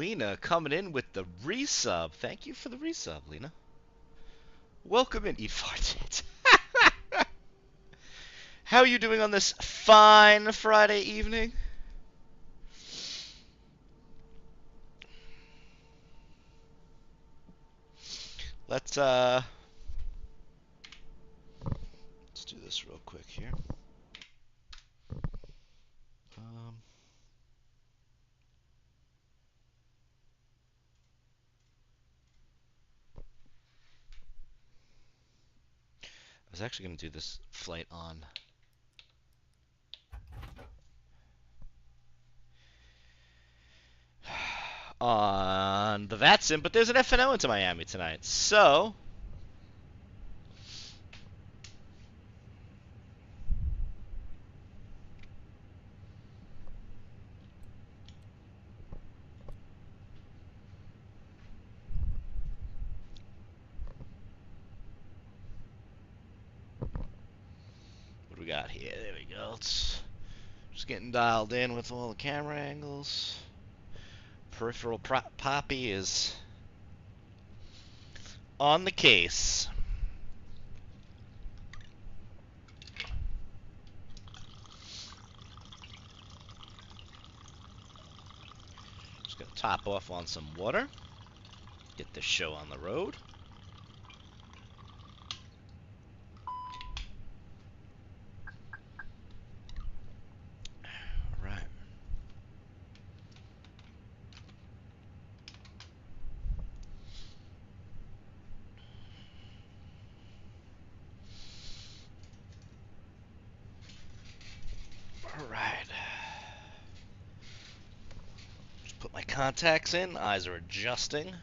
Lena coming in with the resub. Thank you for the resub, Lena. Welcome in, Eat Farted. How are you doing on this fine Friday evening? Let's do this real quick here. Um, I was actually going to do this flight on the VATSIM, but there's an FNO into Miami tonight, so what do we got here? There we go. It's just getting dialed in with all the camera angles. Peripheral Poppy is on the case. Just gonna top off on some water. Get this show on the road. All right. All right. Just put my contacts in. Eyes are adjusting.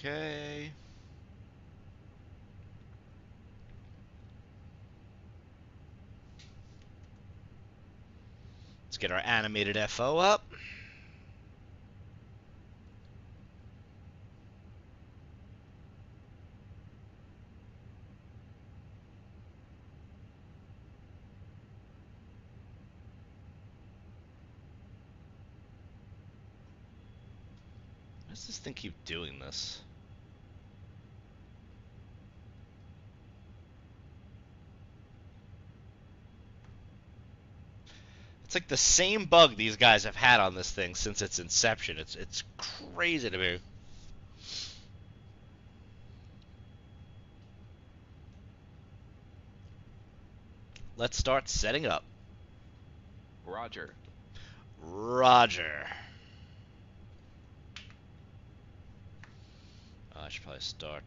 Okay. Let's get our animated FO up. Why does this thing keep doing this? It's like the same bug these guys have had on this thing since its inception. It's crazy to me. Let's start setting up. Roger. Roger. I should probably start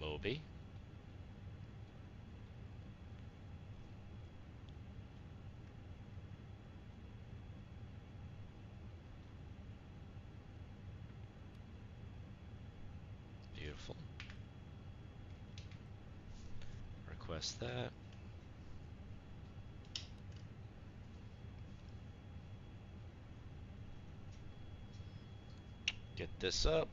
Moby. Beautiful. Request that. Get this up.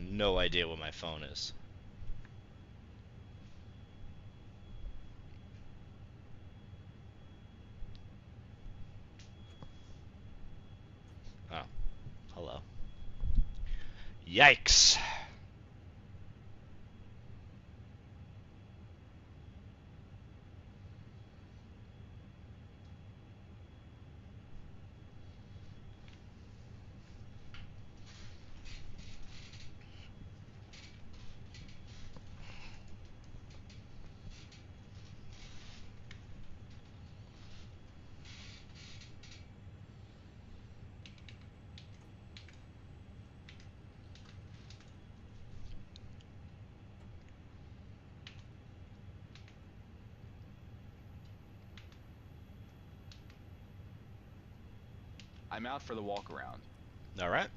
No idea what my phone is. Yikes. I'm out for the walk around. All right.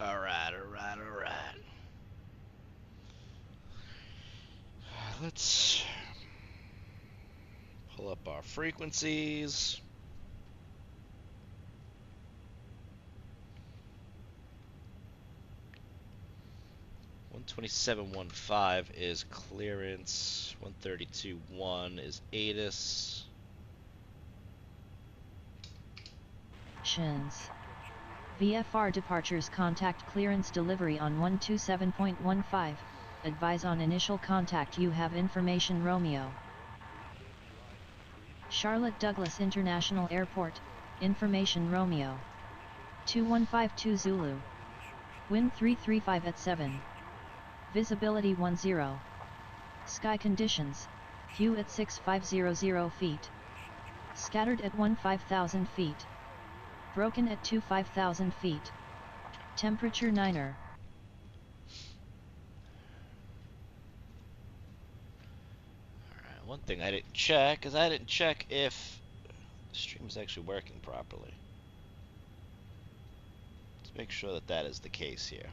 All right, all right, all right. Let's pull up our frequencies. 127.15 is clearance. 132.1 is ATIS. VFR departures contact clearance delivery on 127.15. Advise on initial contact you have information Romeo. Charlotte Douglas International Airport, information Romeo. 2152 Zulu. Wind 335 at 7. Visibility 10. Sky conditions, view at 6500 feet. Scattered at 15,000 feet. Broken at 25,000 feet. Temperature 9er. Alright, one thing I didn't check is I didn't check if the stream is actually working properly. Let's make sure that that is the case here.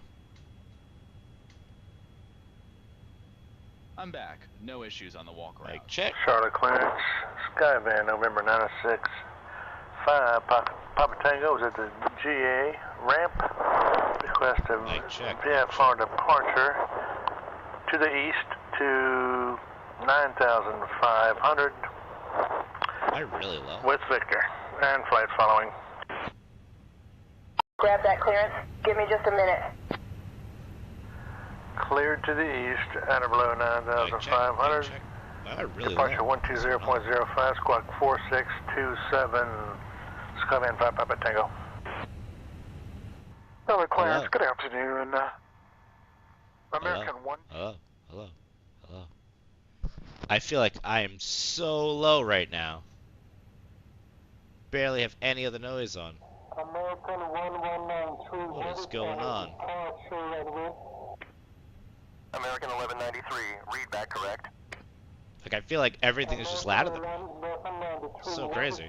I'm back. No issues on the walk around. Mic check. Charlotte clearance, Skyvan, November 96, 5, Papa Tango is at the GA ramp. Request of Mic check. VFR departure to the east to 9,500 Am I really low? with Victor, and flight following. Grab that clearance. Give me just a minute. Cleared to the east at or below Mic check. 9,500. Mic check. Am I really Departure low? 120.05, squawk 4627, Skyvan 5 Papa Tango. Hello, clearance. Hello. Good afternoon. American Hello. 1. Hello. Hello. Hello. I feel like I am so low right now. Barely have any other noise on. American 1193. What is going on? American 1193. Read back correct. Like, I feel like everything is just louder than me. So crazy.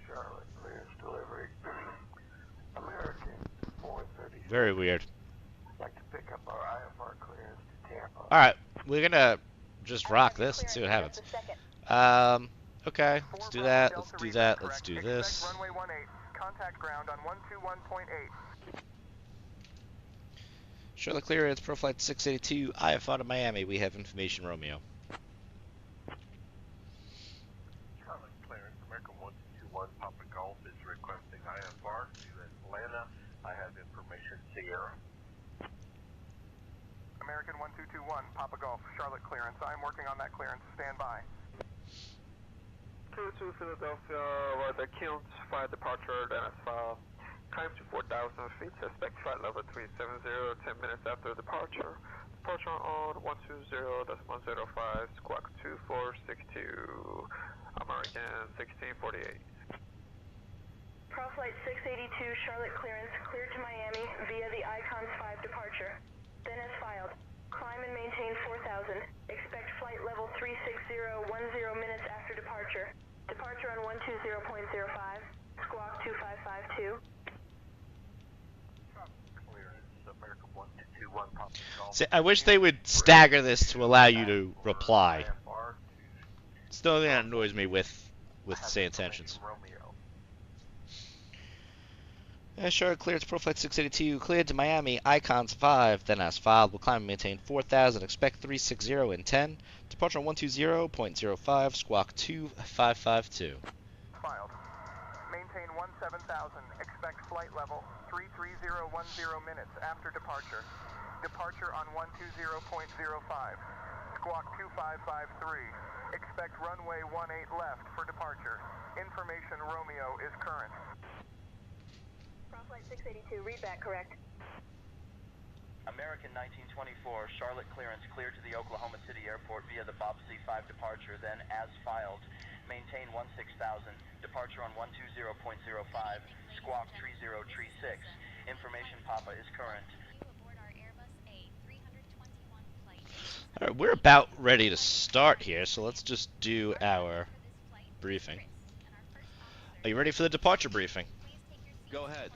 Charlotte clears delivery. American 430. Very weird. Like to pick up our IFR clearance to Tampa. Alright, we're gonna just rock this and see what happens. Okay, let's do that, let's do that, let's do this. Runway 18, contact ground on 121.8. Charlotte clearance, ProFlight 682, IFR to Miami. We have information, Romeo. Charlotte clearance, American 121 Papa Golf is requesting IFR to Atlanta. I have information, Sierra. American 1221, Papa Golf, Charlotte clearance. I'm working on that clearance. Stand by. 22 Philadelphia, the Kilns, fire departure, Dennis file. Climb to 4,000 feet, suspect flight level 370, 10 minutes after departure. Departure on 120.105, squawk 2462, American 1648. ProFlight 682, Charlotte clearance, cleared to Miami via the Icons 5 departure. Then as filed. Climb and maintain 4,000. Expect flight level 360, 10 minutes after departure. Departure on 120.05, squawk 2552. Clearance, American 122. A321 Papa Golf. See, I wish they would stagger this to allow you to reply. It's the only thing that annoys me with say intentions. Charlotte clearance profile 682, cleared to Miami, icons 5, then as filed, will climb and maintain 4,000, expect 360 and 10, departure on 120.05, squawk 2552. Filed. Maintain 17,000, expect flight level 33010 minutes after departure. Departure on 120.05, squawk 2553, expect runway 18 left for departure. Information Romeo is current. Flight 682, read back correct. American 1924, Charlotte clearance cleared to the Oklahoma City Airport via the Bob C5 departure, then as filed. Maintain 16,000, departure on 120.05, squawk 3036. Information Papa is current. Alright, we're about ready to start here, so let's just do our briefing. Are you ready for the departure briefing? Go ahead.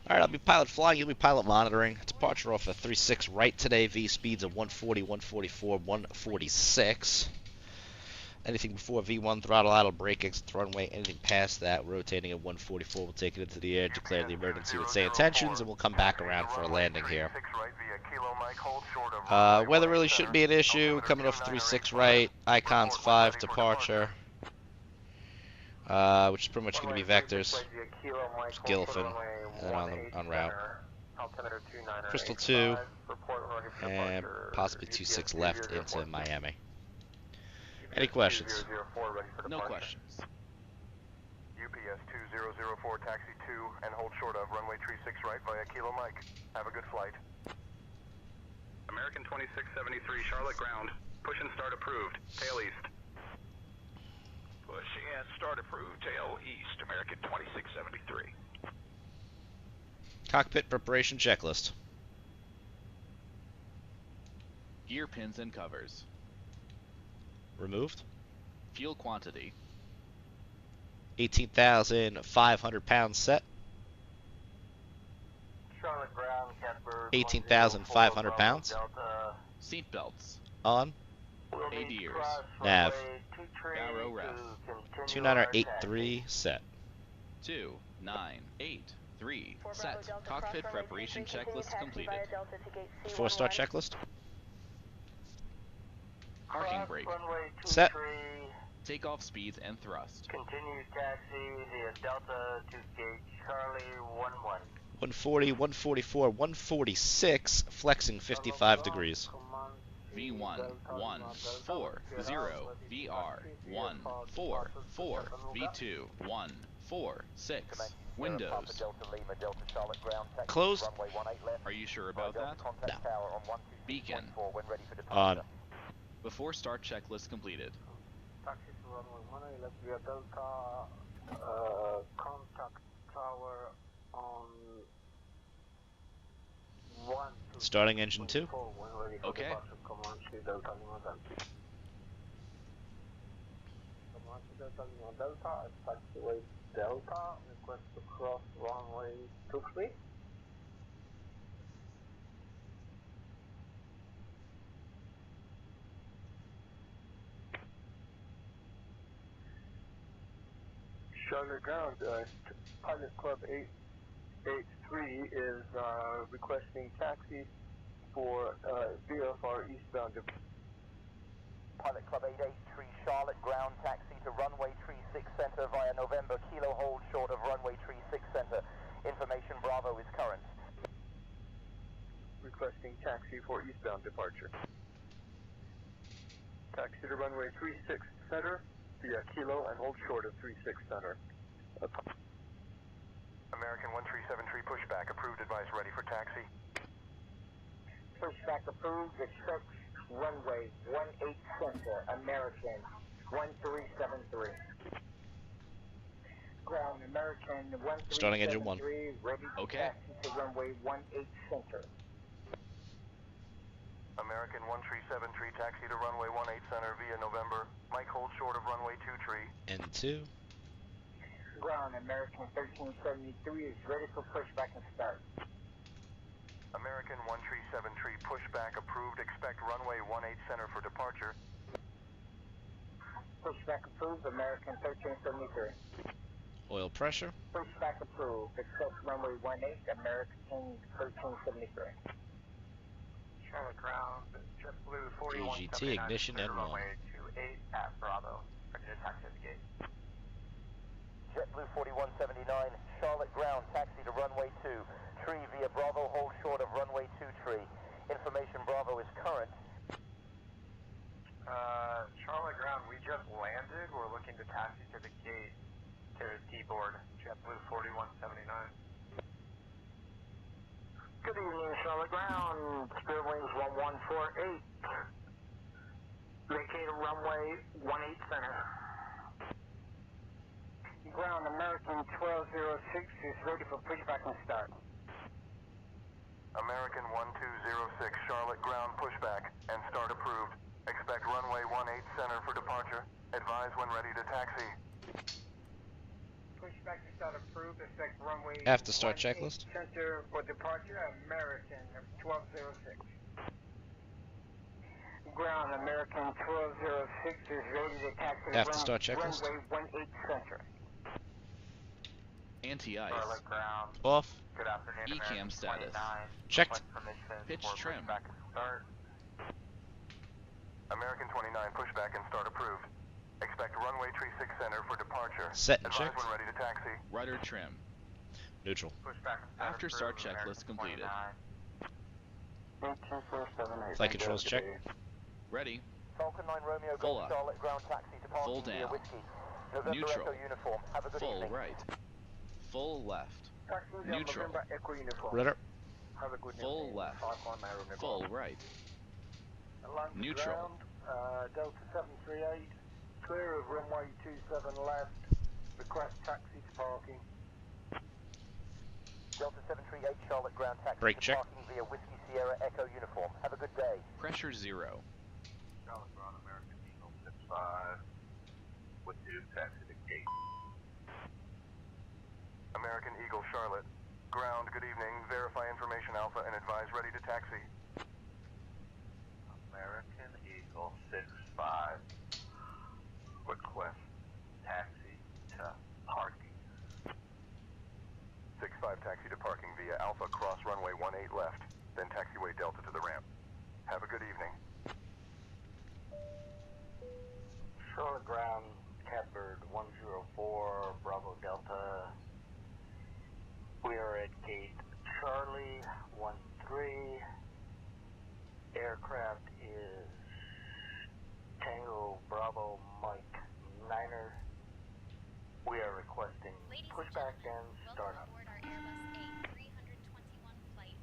Alright, I'll be pilot flying, you'll be pilot monitoring. Departure off of 36 right today, V speeds of 140, 144, 146. Anything before V1, throttle idle, brake exit runway, anything past that, rotating at 144, we'll take it into the air, declare the emergency with say intentions, and we'll come back around for a landing here. Weather really shouldn't be an issue, coming off 36 right, icons 5, departure. Which is pretty much going to be vectors, Gilfin, and then on route. Crystal 2, and possibly 26 left into Miami. Any questions? No questions. UPS 2004, taxi 2, and hold short of runway 36 right via Kilo Mike. Have a good flight. American 2673, Charlotte ground. Push and start approved. Tail east. Push and start approved, tail east, American 2673. Cockpit preparation checklist. Gear pins and covers. Removed. Fuel quantity. 18,500 pounds set. Charlotte ground, Casper. 18,500 pounds. Seat belts. On. ADers. Nav. Barrow ref. 2983 set. 2983 set. Cockpit preparation checklist completed. 4-star checklist. Parking brake. Set. Takeoff speeds and thrust. Continue taxi via Delta to gate Charlie 11. 140, 144, 146, flexing 55 degrees. V1 140 VR 144 V2 146 Windows. Closed. Are you sure about that? No. Beacon. On. Before start checklist completed. Taxi to runway 18 left via Delta. Contact tower on 1. Starting engine 2. Okay. Delta, taxiway Delta, request to cross runway 23. Charlotte ground, Pilot Club 883 is requesting taxi for VFR eastbound. Pilot Club 883, Charlotte ground, taxi to runway 36 center via November, Kilo hold short of runway 36 center. Information Bravo is current. Requesting taxi for eastbound departure. Taxi to runway 36 center via Kilo and hold short of 36 center. American 1373, pushback approved, advice ready for taxi. Pushback approved, expect runway 18 center, American 1373. Ground, American 1373, Starting engine 1. ready to Okay. taxi to runway 18 center. American 1373, taxi to runway 18 center via November. Mike hold short of runway 23. End 2. Ground, American 1373 is ready for pushback and start. American American 137 pushback approved. Expect runway 18 center for departure. Pushback approved, American 1373. Oil pressure. Pushback approved, expect runway 18, American 1373. Charlotte ground, JetBlue 4179. VGT ignition clear to N1. runway 28 at Bravo. Ready to taxi at the gate. JetBlue 4179, Charlotte ground, taxi to runway 2. Tree via Bravo, hold short of runway 2 tree. Information Bravo is current. Charlotte ground, we just landed. We're looking to taxi to the gate to D-board, JetBlue 4179. Good evening, Charlotte ground, Spirit Wings 1148. Vacate runway 18 center. Ground, American 1206 is ready for pushback and start. American 1206, Charlotte ground pushback and start approved. Expect runway 18 center for departure. Advise when ready to taxi. Pushback and start approved, expect runway After start 18 checklist. center for departure, American 1206. Ground, American 1206 is ready to taxi After start checklist. runway 18 center. Anti-ice. Charlotte ground, Off. good afternoon, ECAM American status. 29. Checked. Request permission Pitch for trim. pushback and start. American 29, pushback and start approved. Expect runway 36 center for departure. Set and Advise checked. when ready to taxi. Rudder trim. Neutral. Pushback and start After start approved, checklist American completed. 29. Flight controls check. Ready. Falcon 9 Romeo Full Golf up. Charlotte ground, taxi to Full parking via down. Whiskey. November Neutral. Echo uniform. Have a good Full evening. right. Full left. Taxi Neutral. November Echo uniform. Rudder. Have a good Full evening. left. Falcon 9 Romeo Full Golf. right. Along the Neutral. ground, Delta 738, clear of runway 27 left. Request taxi to parking. Delta 738 Charlotte ground, taxi Brake to check. parking via Whiskey Sierra Echo uniform. Have a good day. Pressure 0. Charlotte ground, American Eagle 65. With you, taxi to gate. American Eagle Charlotte. Ground, good evening. Verify information Alpha and advise ready to taxi. American Eagle 65. Request taxi to parking. 65 taxi to parking via Alpha, cross runway 18 left, then taxiway Delta to the ramp. Have a good evening. Charlotte ground, Catbird 104, Bravo Delta. We are at gate Charlie 13. Aircraft is Tango Bravo Mike Niner. We are requesting pushback and startup.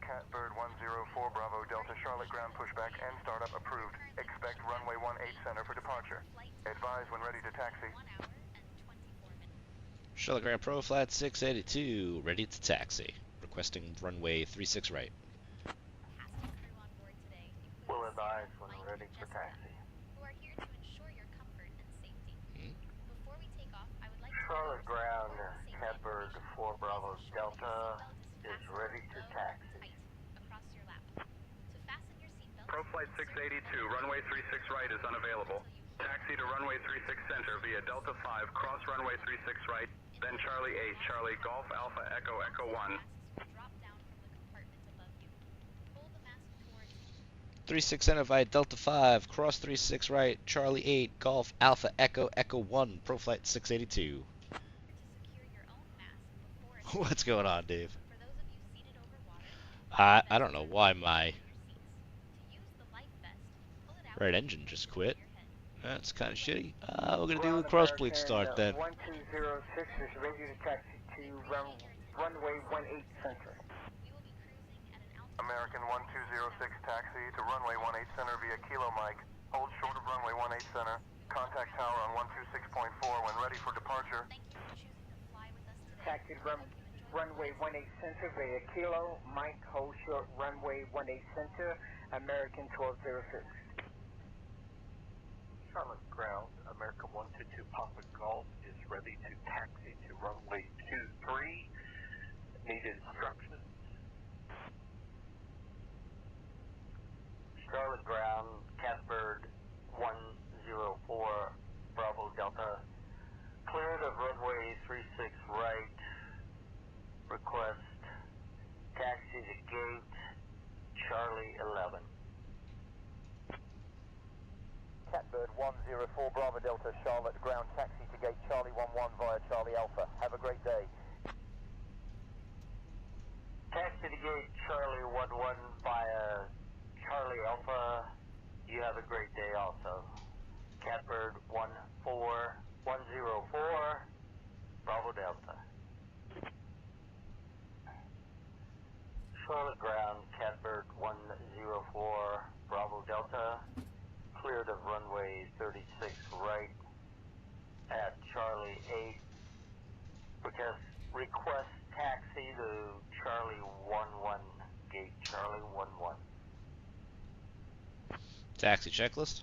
Catbird 104 Bravo Delta Charlotte ground pushback and startup approved. Expect runway 18 center for departure. Advise when ready to taxi. Charlotte Grand Pro flat 682. Ready to taxi. Requesting runway 36 right. Will advise when ready for taxi. Charlotte ground, Catbird 4 Bravo Delta is ready to taxi. Pro Flight 682, runway 36 right is unavailable. Taxi to runway 36 center via Delta 5, cross runway 36 right, then Charlie 8, Charlie Golf Alpha Echo Echo 1. 36 center via Delta 5. Cross 36 right. Charlie 8. Golf Alpha Echo Echo 1. Pro Flight 682. What's going on, Dave? I don't know why my right engine just quit. That's kind of shitty. We're going to do a crossbleed start then. 1206 is ready to taxi to runway 18 center. American 1206 taxi to runway 18 center via Kilo Mike. Hold short of runway 18 center. Contact tower on 126.4 when ready for departure. Taxi runway 18 center via Kilo Mike. Hold short runway 18 center. American 1206. Charlotte ground, American 122 Papa Golf is ready to taxi to runway 23. Need instructions. Charlotte ground, Catbird 104, Bravo Delta. Cleared of runway 36 right. Request taxi to gate Charlie 11. Catbird 104, Bravo Delta, Charlotte ground, taxi to gate Charlie 11 via Charlie Alpha. Have a great day. Taxi to gate Charlie 11 via Charlie Alpha. You have a great day also. Catbird 14104, Bravo Delta. Charlotte ground, Catbird 104, Bravo Delta. Cleared of runway 36 right at Charlie 8. Request taxi to Charlie 11, gate Charlie 11. Taxi checklist.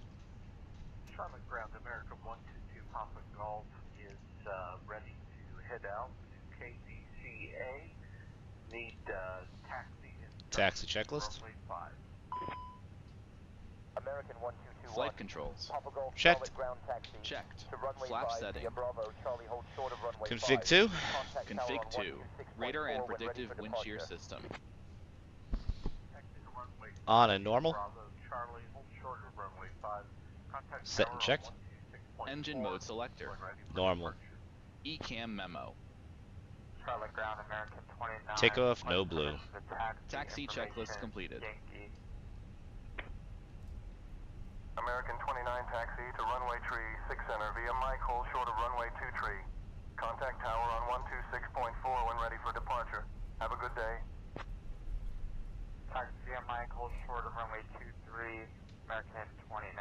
Charlotte ground, American 122 Papa Golf is ready to head out to KDCA. Need taxi in Taxi checklist. runway 5. American 1221. Flight controls. Papa Golf, Checked. Charlotte ground taxi. Checked. To runway Flap 5 setting. via Bravo, Charlie hold short of runway Config 5. 2. Contact Config tower 2. on 126.4 Radar and when ready predictive for wind shear departure. system. Taxi to runway On and normal. Bravo Charlie, hold short of runway 5. Contact Set tower and checked. on 126.4 Engine mode selector. when ready for Normal. departure. ECAM memo. Charlotte ground, American 29. Takeoff, no blue. Taxi checklist completed. American 29 taxi to runway tree 6 center via Mike, hold short of runway 2 tree. Contact tower on 126.4 when ready for departure. Have a good day. Taxi via Mike, hold short of runway 23, American 29.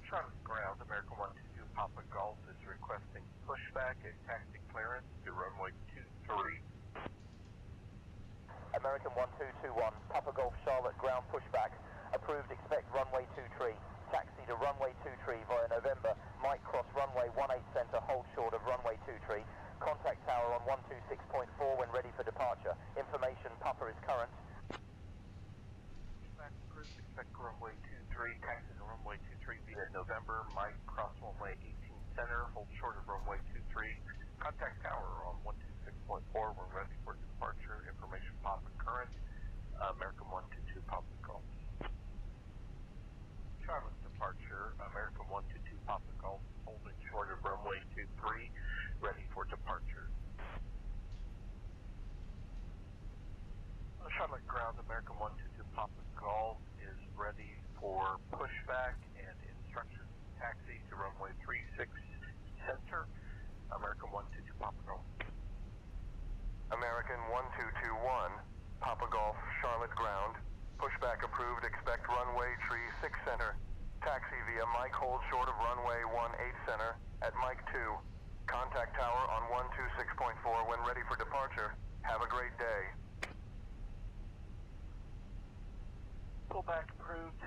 Charlotte ground, American 122 Papa Golf is requesting pushback and taxi clearance to runway 23. American 1221, Papa Golf, Charlotte ground pushback. Approved, expect runway 23. Taxi to runway 23 via November. Mike cross runway 18 center, hold short of runway 23. Contact tower on 126.4 when ready for departure. Information, Papa is current. Pushback approved, expect runway 23, taxi to runway 23 via November. Mike cross runway 18 center, hold short of runway 23. Contact tower on 126.4 when ready for departure. Information, Papa current. American 122 Papa Golf. Charlotte departure, American 122 Papa Golf, holding short of runway 23, ready for departure. Charlotte ground, American 122 Papa Golf is ready for pushback and instructions taxi to runway 36 center, American 122 Papa Golf. American 1221 Papa Golf, Charlotte ground. Pushback approved, expect runway tree 6 center. Taxi via Mike, hold short of runway 18 center at Mike 2. Contact tower on 126.4 when ready for departure. Have a great day. Pullback approved,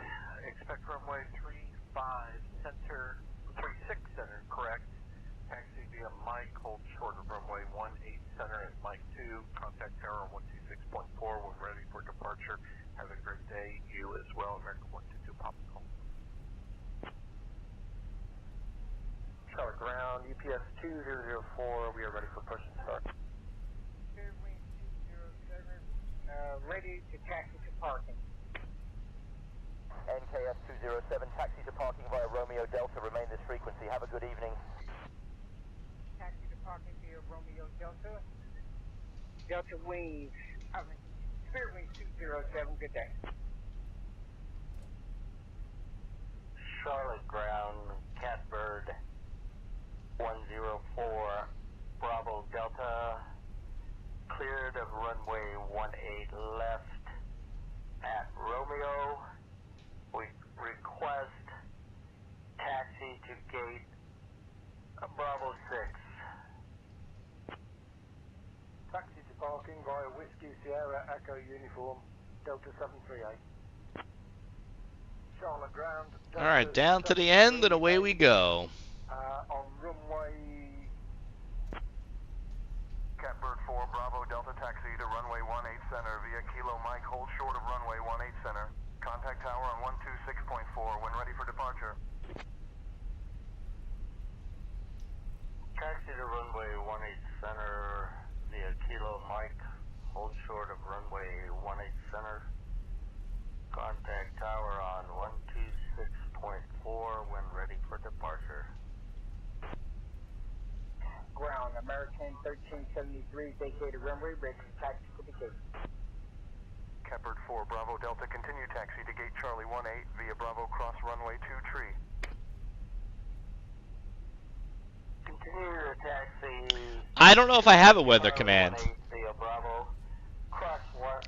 expect runway 35 center, 36 center, correct. Taxi via Mike, hold short of runway 18 center at Mike 2. Contact tower on 126.4 when ready for departure. Have a great day. You as well, American 122 Papa Golf. Charlotte ground, UPS 2004. We are ready for push and start. Wing 207, ready to taxi to parking. NKF 207, taxi to parking via Romeo Delta. Remain this frequency. Have a good evening. Taxi to parking via Romeo Delta. Delta Wings, Spirit Wings 207, good day. Charlotte ground, Catbird 104, Bravo Delta. Cleared of runway 18 left at Romeo. We request taxi to gate Bravo 6. Taxi to parking via Whiskey Sierra Echo Uniform, Delta 738. Charlotte ground. All right, down to the end and away we go. On runway Catbird 4, Bravo Delta taxi to runway 18 center via Kilo Mike, hold short of runway 18 center. Contact tower on 126.4 when ready for departure. Taxi to runway 18 center via Kilo Mike, hold short of runway 18 center. Contact tower on 126.4 when ready for departure. Ground, American 1373, vacated runway, ready for taxi to the gate. Catbird 4, Bravo Delta, continue taxi to gate Charlie 18 via Bravo cross runway 2 tree. Continue to taxi. I don't know if I have a weather command. Via Bravo, cross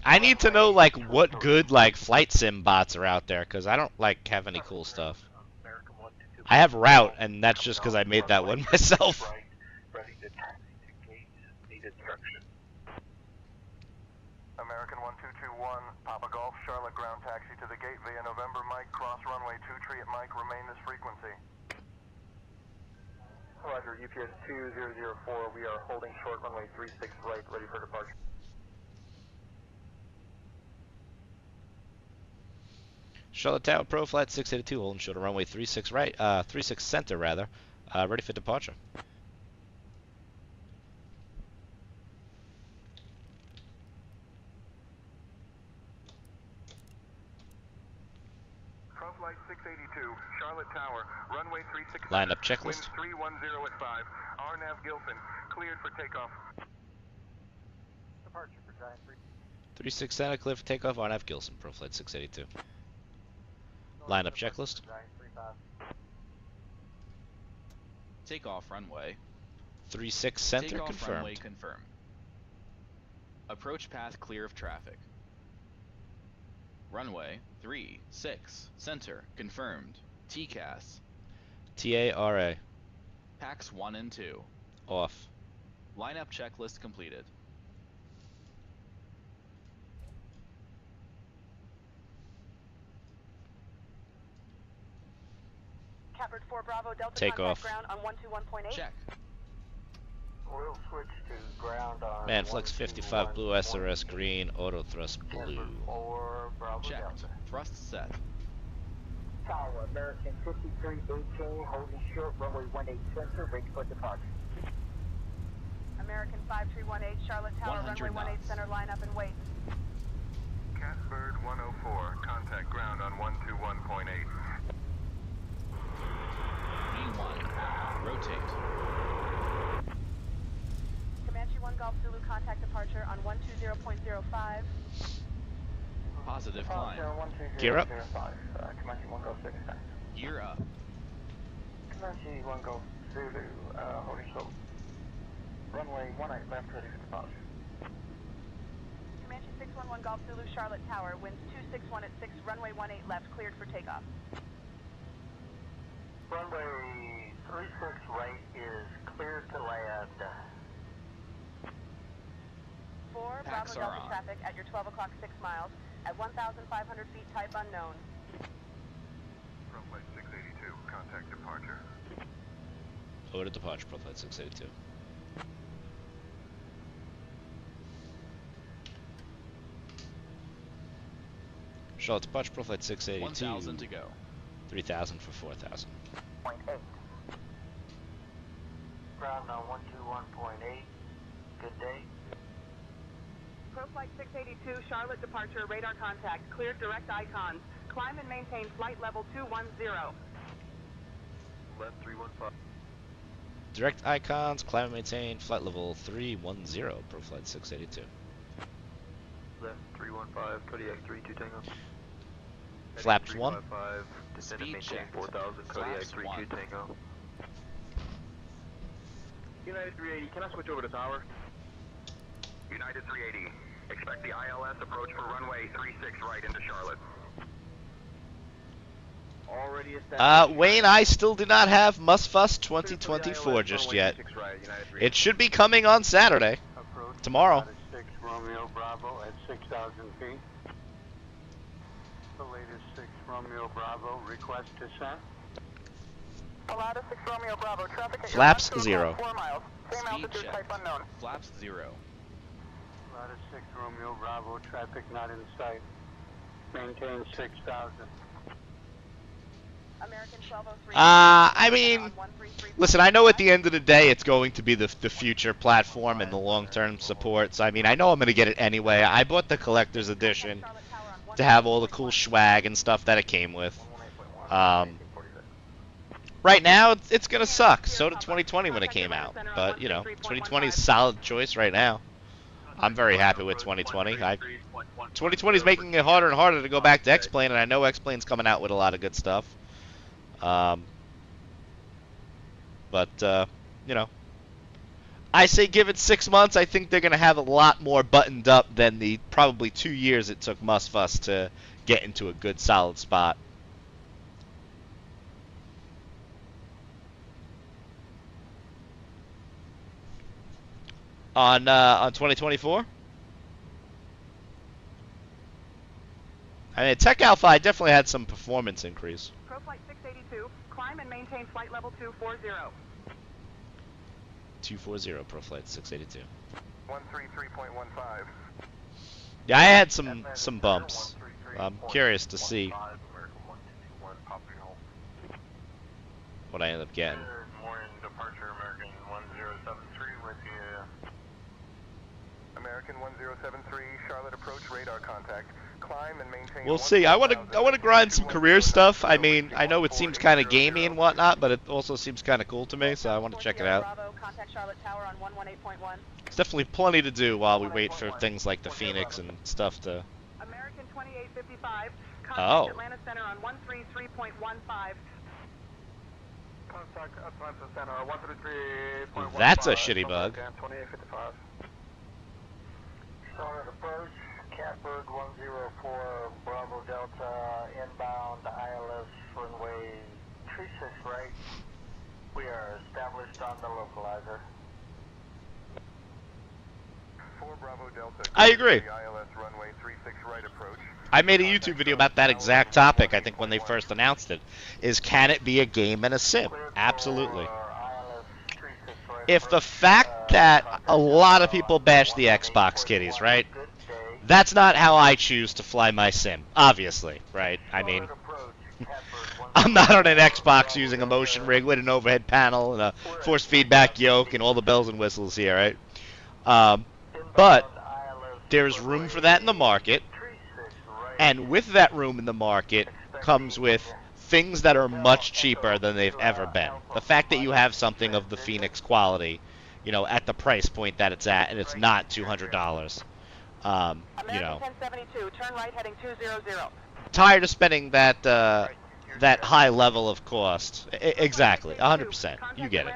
I need to know like what good like flight sim bots are out there, because I don't like have any cool stuff. I have route, and that's just because I made that one myself. Ready to taxi to gate. Need instruction. American 1221, Papa Golf, Charlotte ground taxi to the gate via November Mike, cross runway 2 tree at Mike, remain this frequency. Roger, UPS 2004, we are holding short runway 36 right, ready for departure. Charlotte Tower Pro Flight 682, holding short of runway 36 right, 36 center rather, ready for departure. Pro Flight 682, Charlotte Tower, runway 36. Line up checklist. Wind 310 at 5. RNAV Gilson, cleared for takeoff. Departure for Giant 3. 36 center, clear for takeoff, RNAV Gilson, Pro Flight 682. Line up checklist. Giant 35. Takeoff runway. 36 center Takeoff confirmed. runway confirmed. Approach path clear of traffic. Runway 36 center confirmed. TCAS. TARA. Packs 1 and 2. Off. Lineup checklist completed. Catbird 4 Bravo Delta Take contact off. ground on 121.8. Check. We'll switch to ground on Manflex 55 blue, SRS green, auto thrust blue. 4, Bravo Checked. Delta. Thrust set. Tower, American 5318, holding short, runway 18 center, ready for departure. American 5318, Charlotte Tower, 100 runway 18 knots. center, line up and wait. Catbird 104, contact ground on 121.8. V1. Rotate. Comanche 1 Golf Zulu, contact departure on 120.05. Positive climb. Gear up. Comanche 1 Golf 6. Gear up. Comanche 1 Golf Zulu, holding short. Runway 18 left, ready for departure. Comanche 611 Golf Zulu, Charlotte Tower, winds 261 at 6, runway 18 left, cleared for takeoff. Runway 36 right is clear to land. 4 Packs Bravo are Delta on. traffic at your 12 o'clock 6 miles at 1,500 feet, type unknown. Pro Flight 682, contact departure. Order departure, Pro Flight 682. Charlotte departure, Pro Flight 682. 1,000 to go. 3,000 for 4,000. 0.8. Ground on 121.8. Good day. Pro Flight 682, Charlotte departure, radar contact, cleared direct icons. Climb and maintain flight level 210. Left 315. Direct icons, climb and maintain, flight level 310, Pro Flight 682. Left 315, Kodiak 32 Tango. Flaps 1. 355, descend and Speed maintain checked. 4000, Kodiak Flaps 32 1. Tango. United 380, can I switch over to tower? United 380, expect the ILS approach for runway 36 right into Charlotte. Already established. Wayne, I still do not have Musfuss 2024 just yet. It should be coming on Saturday. Approach Tomorrow. 6 Romeo Bravo at 6,000 feet. The latest 6 Romeo Bravo, request descent. Alada 6 Romeo Bravo, traffic at Flaps your 0. 4 miles. Speed check. Flaps 0. Lattice 6 Romeo Bravo, traffic not in sight. Maintain 6,000. American 1203. I mean, listen, I know at the end of the day it's going to be the future platform and the long-term support. So, I mean, I know I'm going to get it anyway. I bought the collector's edition to have all the cool swag and stuff that it came with. Right now, it's going to suck. So did 2020 when it came out. But, you know, 2020 is a solid choice right now. I'm very happy with 2020. 2020 is making it harder and harder to go back to X-Plane, and I know X-Plane's coming out with a lot of good stuff. You know, I say give it 6 months. I think they're going to have a lot more buttoned up than the probably 2 years it took Musfuss to get into a good, solid spot. On 2024? I mean, Tech Alpha, I definitely had some performance increase. Pro Flight 682, climb and maintain flight level 240. 240, Pro Flight 682. 133.15. Yeah, I had some bumps. I'm curious to see what I end up getting. Morning departure, American 1073 with you. American 1073, Charlotte approach radar contact. Climb and maintain. We'll see. I want to grind some career stuff. I mean, I know it seems kind of gamey and whatnot, but it also seems kind of cool to me, so I want to check it out. There's definitely plenty to do while we wait for things like the Phoenix and stuff to. American 2855, Oh. Atlanta Center on 133.15. Contact Atlanta Center, 133.15. That's a shitty bug. 2855. Charlotte approach, Catbird 104, Bravo Delta, inbound ILS runway 36 right. We are established on the localizer. 4 Bravo Delta. I agree. ILS runway 36 right approach. I made a YouTube video about that exact topic, I think, when they first announced it. Is can it be a game and a sim? Absolutely. If the fact that a lot of people bash the Xbox kiddies, right? That's not how I choose to fly my sim, obviously, right? I mean, I'm not on an Xbox using a motion rig with an overhead panel and a force feedback yoke and all the bells and whistles here, right? But there's room for that in the market, and with that room in the market comes with things that are much cheaper than they've ever been. The fact that you have something of the Phoenix quality, you know, at the price point that it's at, and it's not $200. You know, 1072, turn right heading 200. Tired of spending that that high level of cost. Exactly, 100%. You get it.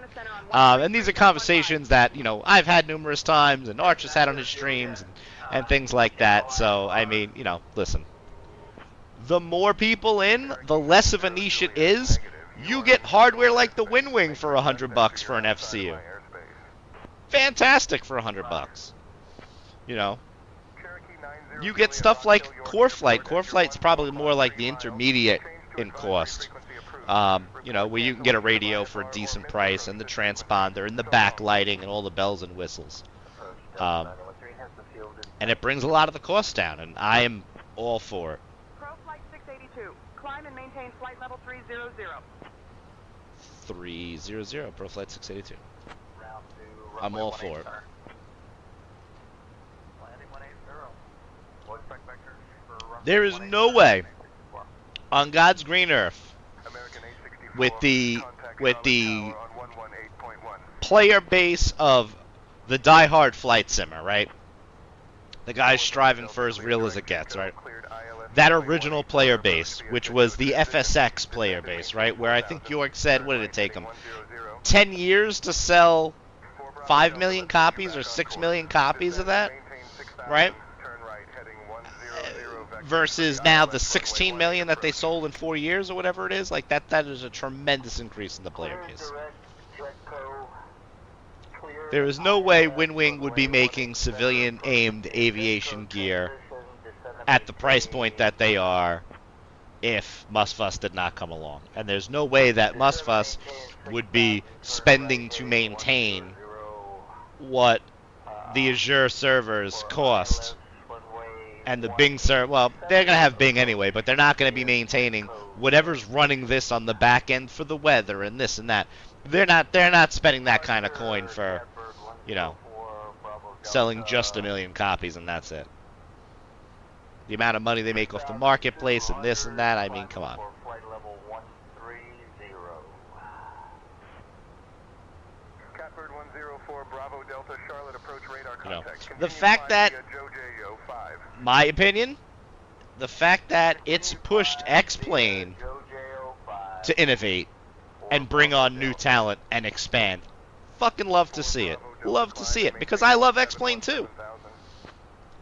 And these are conversations that, you know, I've had numerous times, and Arch has had on his streams, and things like that. So, I mean, you know, listen. The more people in, the less of a niche it is. You get hardware like the WinWing for $100 for an FCU. Fantastic for $100. You know. You get stuff like Core Flight. Core Flight's probably more like the intermediate in cost. You know, where you can get a radio for a decent price, and the transponder, and the backlighting, and all the bells and whistles. And it brings a lot of the cost down, and I am all for it. Pro Flight 682, climb and maintain flight level 300. 300, Pro Flight 682. I'm all for it. There is no way on God's green earth with the player base of the die-hard flight simmer, right? The guy's striving for as real as it gets, right? That original player base, which was the FSX player base, right? Where I think York said, what did it take him? 10 years to sell 5 million copies or 6 million copies of that, right? Versus now the 16 million that they sold in 4 years or whatever it is. Like, that is a tremendous increase in the player base. There is no way WinWing would be making civilian-aimed aviation gear at the price point that they are if Musfuss did not come along. And there's no way that Musfuss would be spending to maintain what the Azure servers cost. And the Bing server, well, they're going to have Bing anyway, but they're not going to be maintaining whatever's running this on the back end for the weather and this and that. They're not spending that kind of coin for, you know, selling just 1 million copies and that's it. The amount of money they make off the marketplace and this and that, I mean, come on. Catbird 104, Bravo Delta, Charlotte, approach radar You know, contact. the fact that, my opinion, the fact that it's pushed X-Plane to innovate and bring on new talent and expand, fucking love to see it. Love to see it, because I love X-Plane too.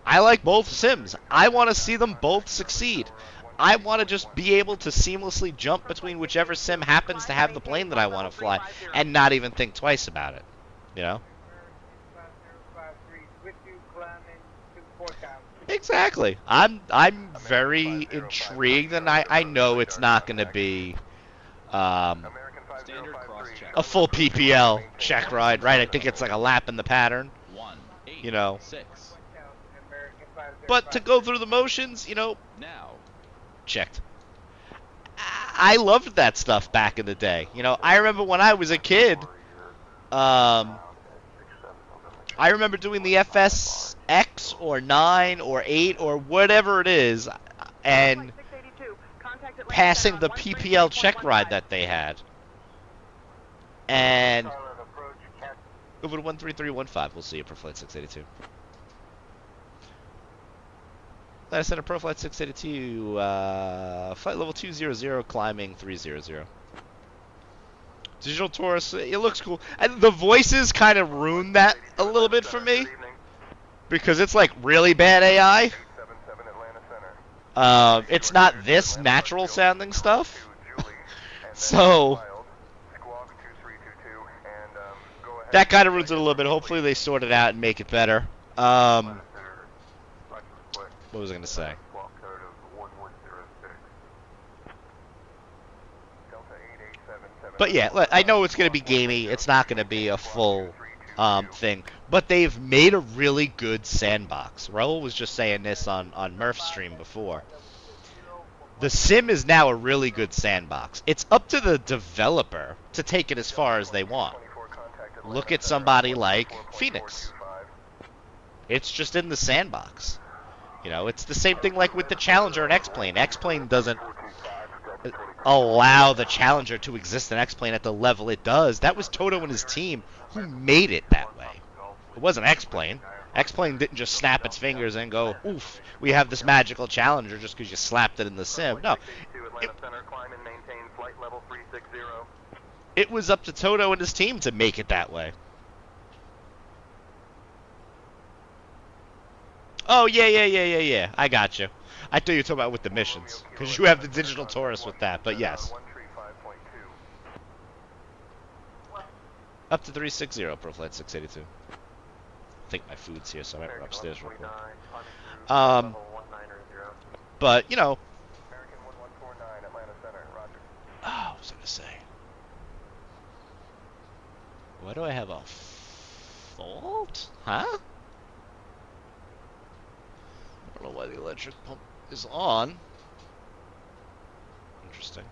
I like both sims. I want to see them both succeed. I want to just be able to seamlessly jump between whichever sim happens to have the plane that I want to fly and not even think twice about it. You know? Exactly. I'm very intrigued, and I know it's not going to be a full PPL check ride, right? I think it's like a lap in the pattern, you know. But to go through the motions, you know, checked. I loved that stuff back in the day. You know, I remember when I was a kid, I remember doing the FSX or 9 or 8 or whatever it is and passing the PPL check ride that they had. And over to 13315, we'll see you for flight 682. Atlanta Center, Pro Flight 682, flight level 200, climbing 300. Digital Taurus, it looks cool. And the voices kind of ruin that a little bit for me, because it's like really bad AI. It's not this natural sounding stuff. So that kind of ruins it a little bit. Hopefully they sort it out and make it better. What was I going to say? But yeah, I know it's going to be gamey. It's not going to be a full thing. But they've made a really good sandbox. Raul was just saying this on Murph's stream before. The sim is now a really good sandbox. It's up to the developer to take it as far as they want. Look at somebody like Phoenix. It's just in the sandbox. You know, it's the same thing like with the Challenger and X-Plane. X-Plane doesn't allow the Challenger to exist in X-Plane at the level it does. That was Toto and his team who made it that way. It wasn't X-Plane. X-Plane didn't just snap its fingers and go, oof, we have this magical Challenger just because you slapped it in the sim. No. It was up to Toto and his team to make it that way. Oh, yeah. I got you. I thought you were talking about with the missions, because you have the Digital Taurus with that, but yes. Up to 360, Pro Flight 682. I think my food's here, so I might run upstairs real quick. But, you know. Oh, what was I going to say? Why do I have a fault? Huh? I don't know why the electric pump is on. Interesting.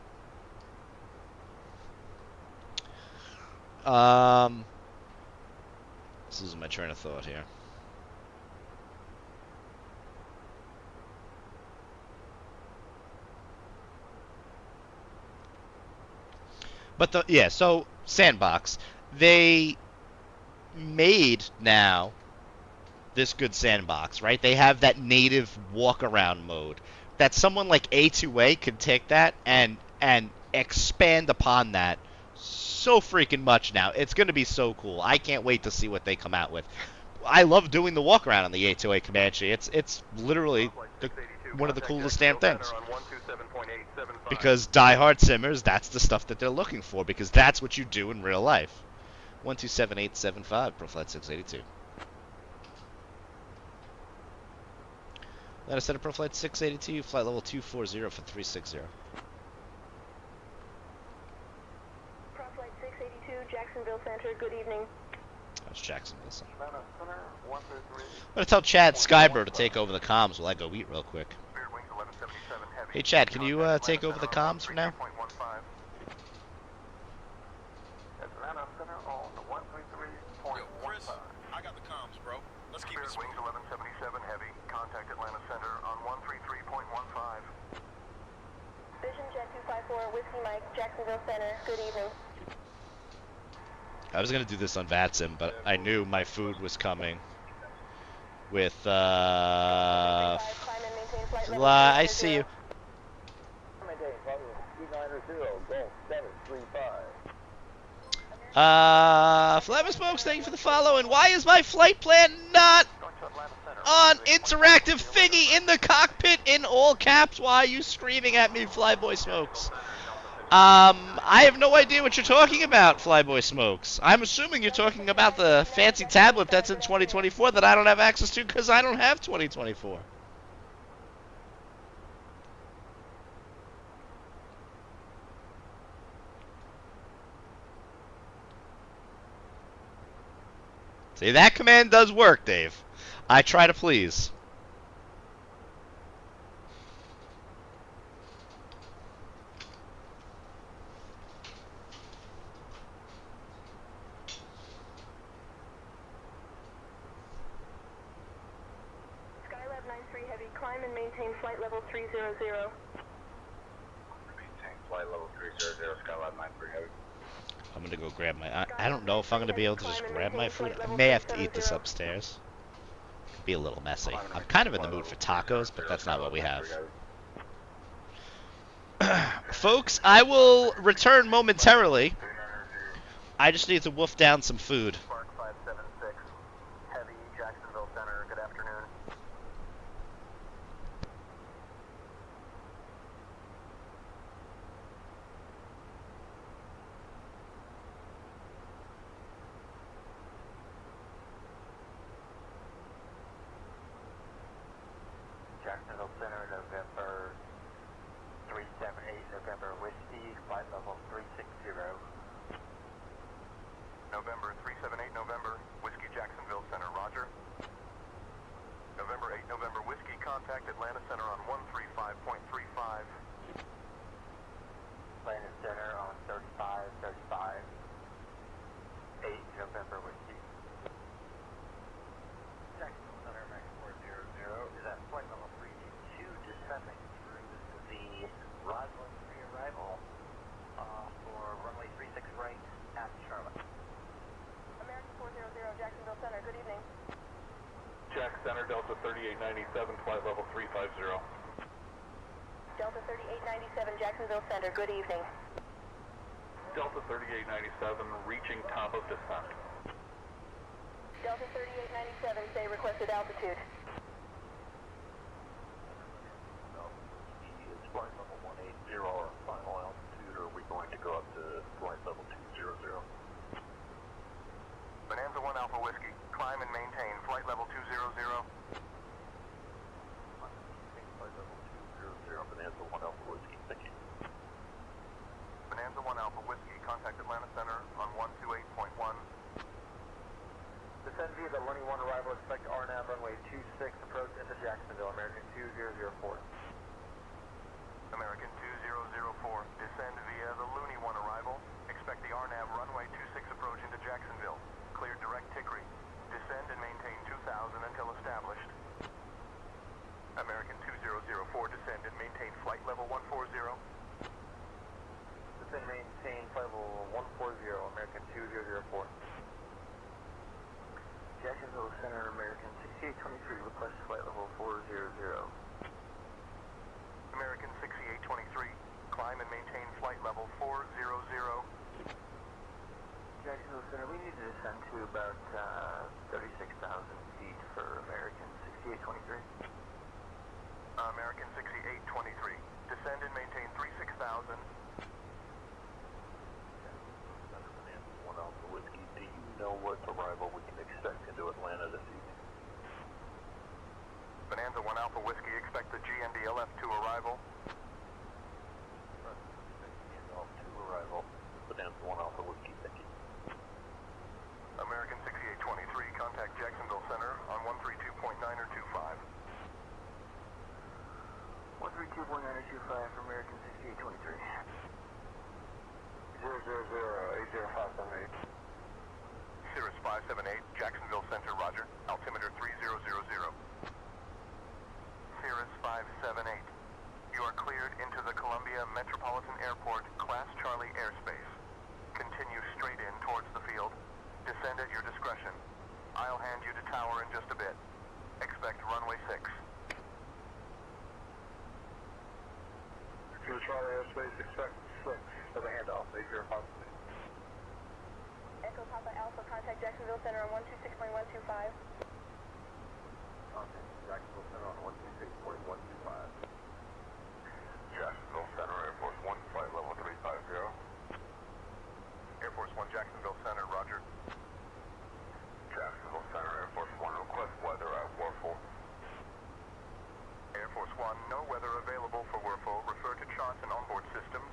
This is my train of thought here. But so Sandbox, they made now this good sandbox, right? They have that native walk-around mode that someone like A2A could take that and expand upon that so freaking much now. It's going to be so cool. I can't wait to see what they come out with. I love doing the walk-around on the A2A Comanche. It's literally one of the coolest damn things. Because die-hard simmers, that's the stuff that they're looking for, because that's what you do in real life. 127.875, Pro Flight 682. Atlanta Center, Pro Flight 682, flight level 240 for 360. Pro Flight 682, Jacksonville Center, good evening. approach Jacksonville Center. Atlanta Center, 133. I'm going to tell Chad Skybro to take over the comms while I go eat real quick. Spirit Wings 1177 heavy. Hey, Chad, can you Contact take Atlanta over the Center on comms for now? 133.15. Atlanta Center on 133.15. Yo, Chris, I got the comms, bro. Let's keep it Spirit smooth. Wings 1177 heavy. Contact Atlanta Center on 133.15. Vision Jet 254, Whiskey Mike, Jacksonville Center. Good evening. I was going to do this on VATSIM, but I knew my food was coming with, I see you. Flavor Smokes, thank you for the follow. And why is my flight plan not on interactive thingy in the cockpit in all caps? Why are you screaming at me, Flyboy Smokes? I have no idea what you're talking about, Flyboy Smokes. I'm assuming you're talking about the fancy tablet that's in 2024 that I don't have access to because I don't have 2024. See, that command does work, Dave. I try to please. Skylab 93 Heavy, climb and maintain flight level 300. Maintain flight level 300, Skylab 93 heavy. I'm going to go grab my... I don't know if I'm going to be able to just grab my food. I may have to eat this upstairs. Could be a little messy. I'm kind of in the mood for tacos, but that's not what we have. Folks, I will return momentarily. I just need to wolf down some food. Spark 576 heavy, Jacksonville Center. Good afternoon. Jacksonville Center, November 378, November Whiskey, flight level 360. November 378, November Whiskey, Jacksonville Center. Roger. November 8, November Whiskey. Contact Atlanta Center on 135.35. Atlanta Center on 3535. 8 November Whiskey. Jacksonville Center, Max 400, is at flight level 322, descending through the Roslyn pre-arrival for runway 36 right at Charlotte. American 400, Jacksonville Center. Good evening. Jack Center, Delta 3897, flight level 350. Delta 3897, Jacksonville Center. Good evening. Delta 3897, reaching top of descent. Delta 3897, say requested altitude. Is flight level 180 our final altitude, or are we going to go up to flight level 200? Bonanza 1 Alpha Whiskey, climb and maintain flight level 200. Flight level 200, Bonanza 1 Alpha Whiskey, thank you. Bonanza 1 Alpha Whiskey, contact Atlanta Center on 128.1. Descend via the Lunny 1 arrival, expect RNAV runway 26, approach into Jacksonville, American 2004. American 2004, descend via the Looney 1 arrival, expect the RNAV runway 26 approach into Jacksonville. Cleared direct Tickery. Descend and maintain 2000 until established. American 2004, descend and maintain flight level 140. Descend and maintain flight level 140, American 2004. Jacksonville Center, American 6823, request flight level 400. American 6823, climb and maintain flight level 400. Jacksonville Center, we need to descend to about 36,000 feet for American 6823. American 6823, descend and maintain 36,000. Jacksonville Center, 1 Alpha Whiskey, do you know what arrival we can expect into Atlanta this evening? Bonanza 1 Alpha Whiskey, expect the GNDLF-2 arrival. GNDLF-2 arrival, Bonanza 1 Alpha Whiskey, thank you. American 6823, for American 6823. 800578. Cirrus 578, Jacksonville Center, roger. Altimeter 3000. Cirrus 578. You are cleared into the Columbia Metropolitan Airport Class Charlie airspace. Continue straight in towards the field. Descend at your discretion. I'll hand you to tower in just a bit. Expect runway 6. To the Charlie airspace, expect 6 for the handoff, 8058. Echo Papa Alpha, contact Jacksonville Center on 126.125. Contact Jacksonville Center on 126.125. Jacksonville Center, Air Force 1, flight level 350. Air Force 1, Jacksonville Center, roger. Jacksonville Center, Air Force 1, request weather at Warfel. Air Force 1, no weather available for Warfel. Refer to charts and onboard systems.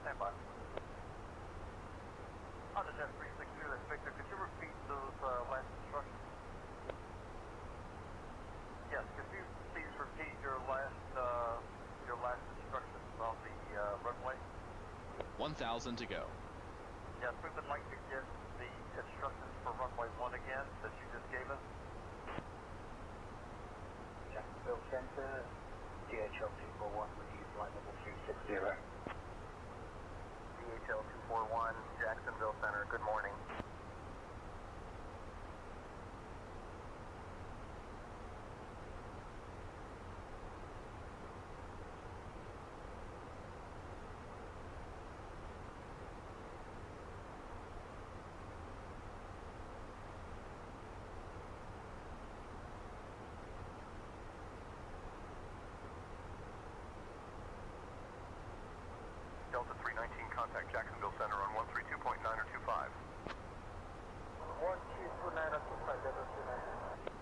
Stand by. Underjet 360, that's Victor. Could you repeat those last instructions? Yes, could you please repeat your last instructions on the runway? 1,000 to go. Yes, we would like to get the instructions for runway 1 again that you just gave us. Jacksonville Center, DHL 241 with you, flight level 360. DHL 241, Jacksonville Center, good morning. Delta 319, contact Jacksonville Center on 132.9 or 25. 132.9 or 25, Delta 319.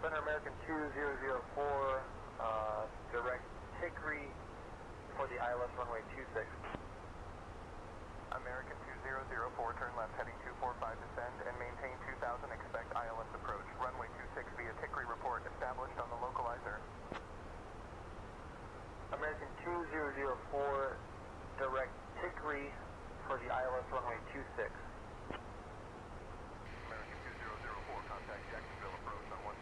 Center American 2004, direct Hickory for the ILS runway 26. American 2004, turn left heading 245, descend and maintain 2000, expect ILS approach. Runway 26 via Hickory report established on the localizer. American 2004, direct Hickory for the ILS runway 26. American 2004, contact Jacksonville approach on 127.0.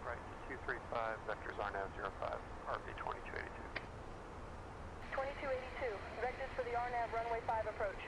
Right, 235, vectors RNAV 05, RV 2282. 2282, vectors for the RNAV runway 5 approach.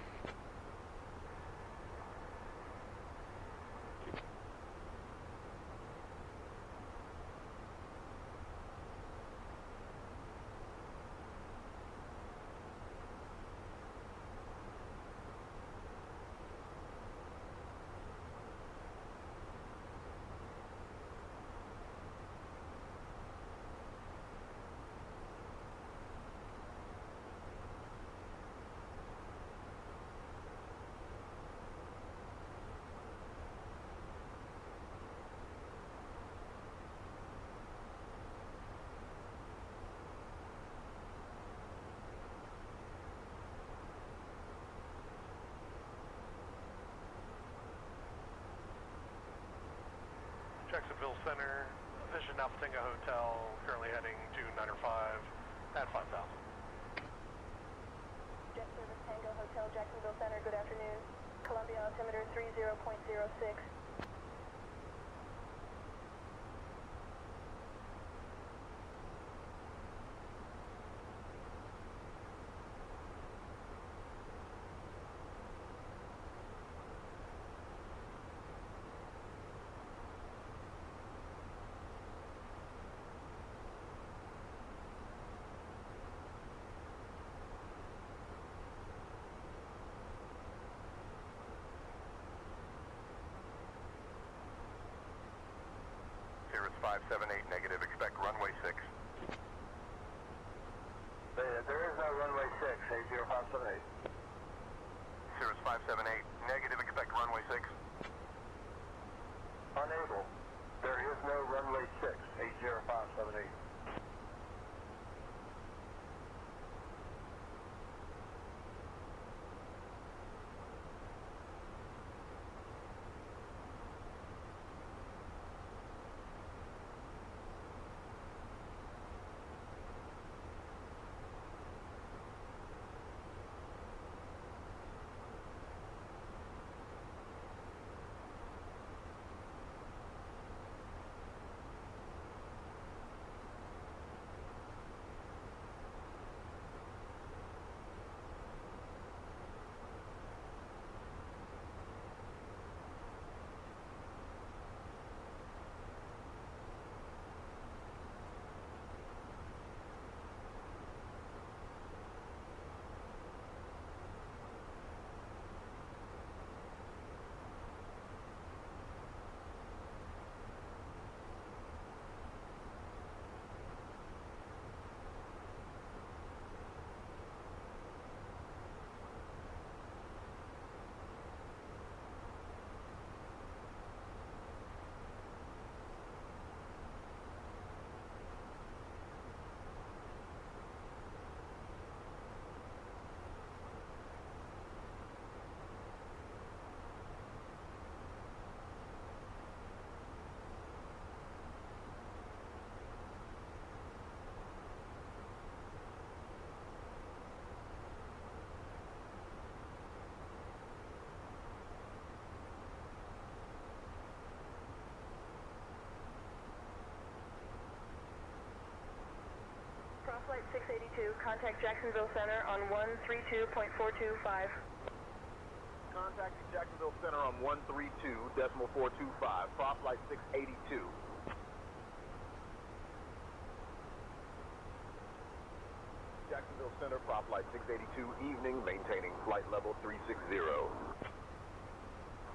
Jacksonville Center, Vision Alpha Tango Hotel, currently heading to 905 at 5,000. Jet Service Tango Hotel, Jacksonville Center, good afternoon. Columbia altimeter 30.06. Cirrus 578, negative, expect runway 6. There is no runway 6, 80578. Cirrus 578, negative, expect runway 6. Unable. There is no runway 6, 80578. Flight 682, contact Jacksonville Center on 132.425. Contact contacting Jacksonville Center on 132.425, prop flight 682. Jacksonville Center, prop flight 682, evening, maintaining flight level 360. Prop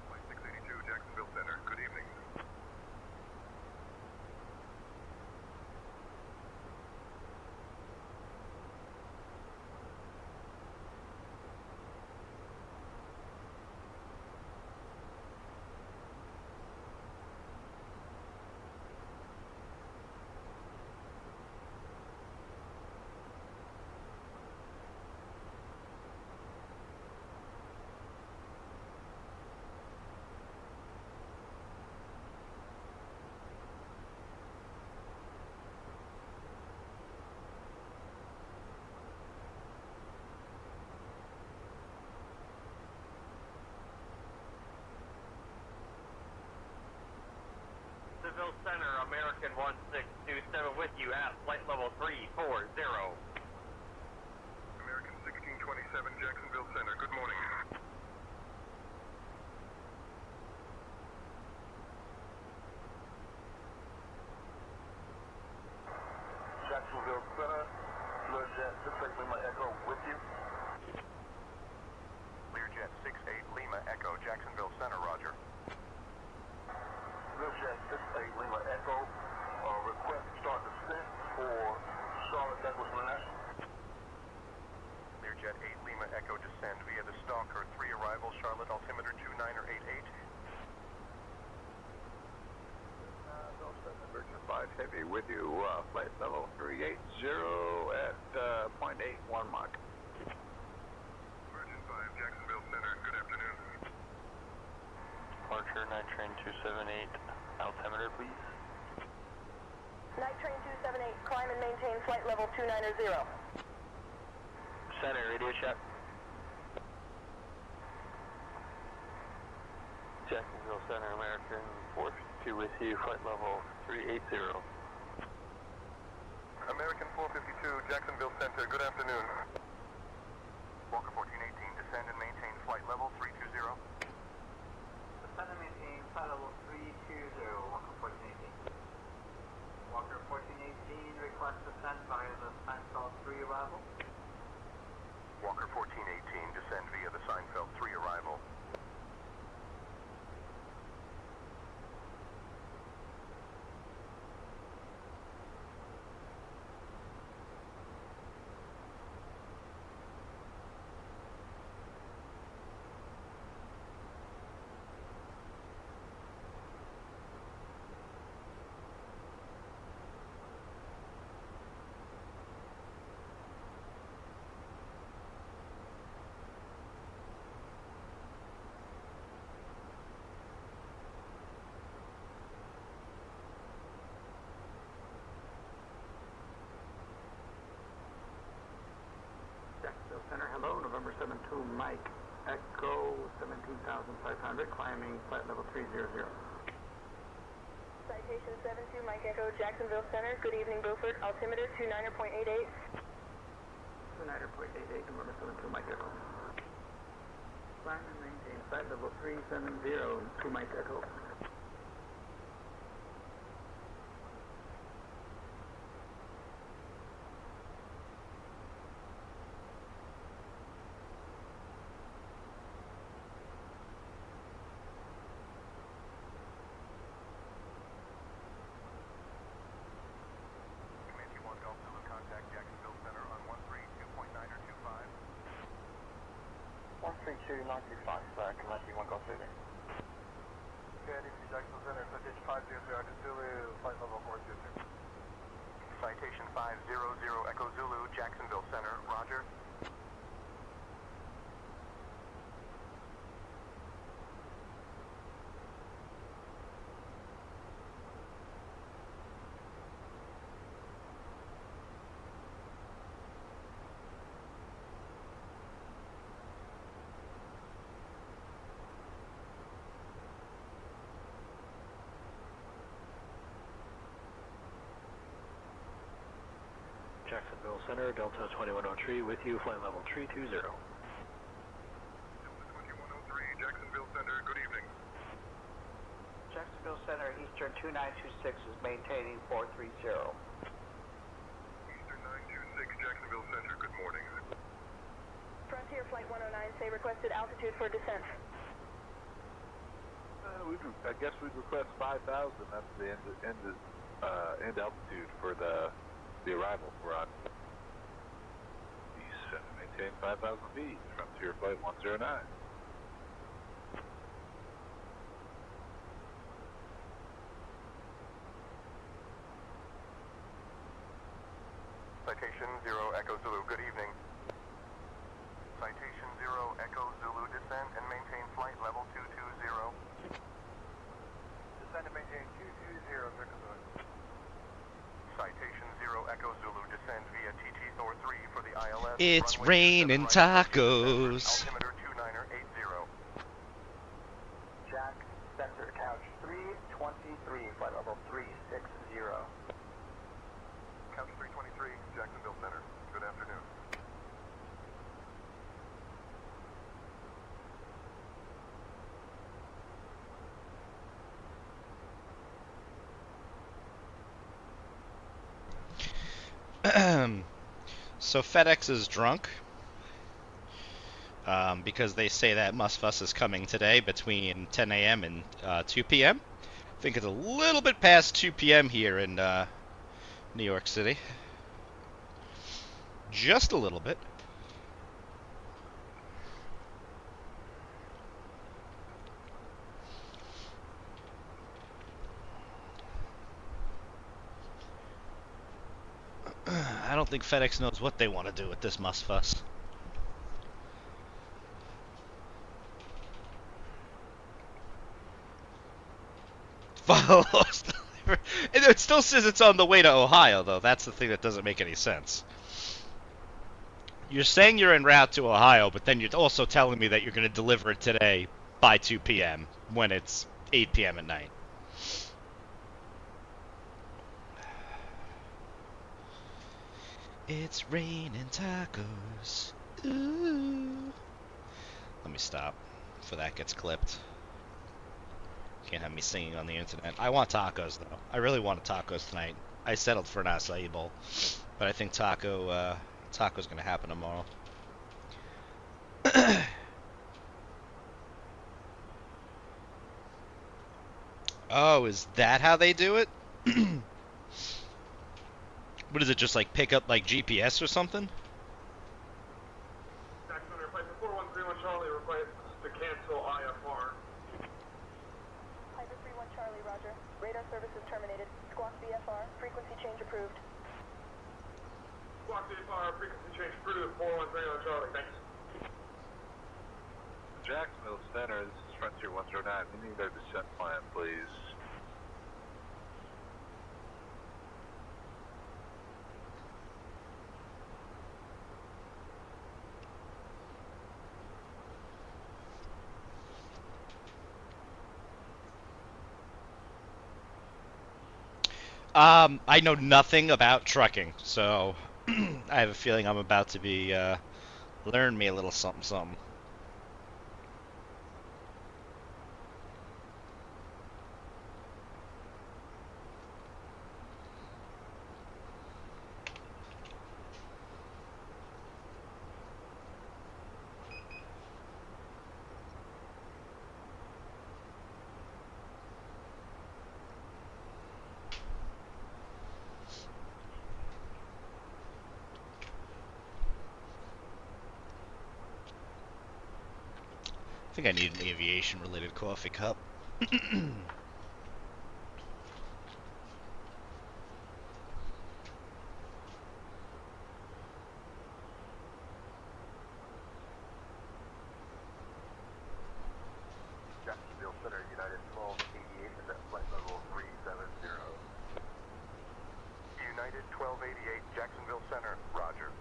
flight 682, Jacksonville Center, good evening. Jacksonville Center, American 1627 with you at flight level 340. American 1627, Jacksonville Center, good morning. Jacksonville Center, Learjet 68 Lima Echo with you. Learjet 68 Lima Echo, Jacksonville Center, roger. Learjet 68 Lima Echo, request start descent for Charlotte Douglas International. Learjet 8 Lima Echo, descend via the Stalker 3 arrival, Charlotte, altimeter 2988. Virgin 5 Heavy with you, flight level 380 at 0.81 Mach. Virgin 5, Jacksonville Center, good afternoon. Departure, night train 278, altimeter please. Night train 278, climb and maintain flight level 290. Center, radio check. Jacksonville Center, American 452 with you, flight level 380. American 452, Jacksonville Center, good afternoon. Walker 1418, descend and maintain flight level 320. Descend and maintain flight level 320, Walker 1418. Walker 1418, request descent via the Seinfeld 3 arrival. Walker 1418, descend via the Seinfeld 3 arrival. Jacksonville Center, hello, November 72 Mike Echo 17,500, climbing flight level 300. Citation 72 Mike Echo, Jacksonville Center. Good evening, Beaufort. Altimeter 29.88. 29.88, November 72 Mike Echo. Climb and maintain flight level 370 to Mike Echo. Comanche 1 Golf Zulu, contact Jacksonville Center on 132.925. 132.925, Comanche 1 Golf Zulu. Good evening, Jacksonville Center, citation 500 Zulu, flight level 400. Citation 500 Echo Zulu, Jacksonville Center, roger. Jacksonville Center, Delta 2103 with you, flight level 320. Delta 2103, 2926 is maintaining 430. Eastern 926, Jacksonville Center, good morning. Frontier Flight 109, say requested altitude for descent. I guess we'd request 5,000. That's the end altitude for the arrival. We're on maintain 5,000 feet. Frontier Flight 109. Citation 0 Echo Zulu, good evening. Citation 0 Echo Zulu, descend and maintain flight level 220. Descend and maintain 220, Echo Zulu. Citation 0 Echo Zulu, descend via TT Thor 3 for the ILS. It's raining tacos. Altimeter 2980. Jack, center, couch 323, flight level 360. Couch 323, Jacksonville Center. Good afternoon. So FedEx is drunk because they say that Musfuss is coming today between 10 a.m. and 2 p.m. I think it's a little bit past 2 p.m. here in New York City. Just a little bit. I don't think FedEx knows what they want to do with this Musfuss. It still says it's on the way to Ohio, though. That's the thing that doesn't make any sense. You're saying you're en route to Ohio, but then you're also telling me that you're going to deliver it today by 2 p.m. when it's 8 p.m. at night. It's raining tacos. Ooh. Let me stop before that gets clipped. Can't have me singing on the internet. I want tacos, though. I really want tacos tonight. I settled for an acai bowl, but I think taco's going to happen tomorrow. Oh, is that how they do it? What is it, just like pick up like GPS or something? Jackson, flight 4131 Charlie request to cancel IFR. Piper 31 Charlie, roger. Radar services terminated. Squawk VFR, frequency change approved. Squawk VFR, frequency change approved, 4131 Charlie, thanks. Jacksonville Center, this is Frontier 109. We need our descent plan, please. I know nothing about trucking, so I have a feeling I'm about to be learn me a little something something. I think I need an aviation-related coffee cup. Jacksonville Center, United 1288, is at flight level 370. United 1288, Jacksonville Center, roger.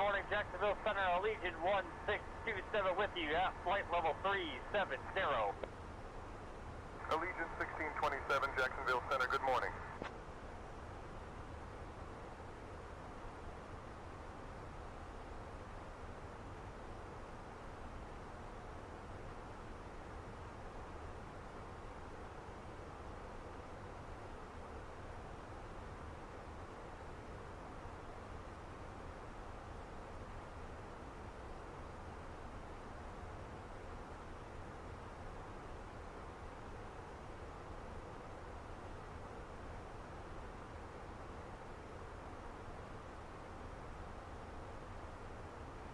morning, Jacksonville Center, Allegiant 1627 with you at flight level 370. Allegiant 1627, Jacksonville Center, good morning.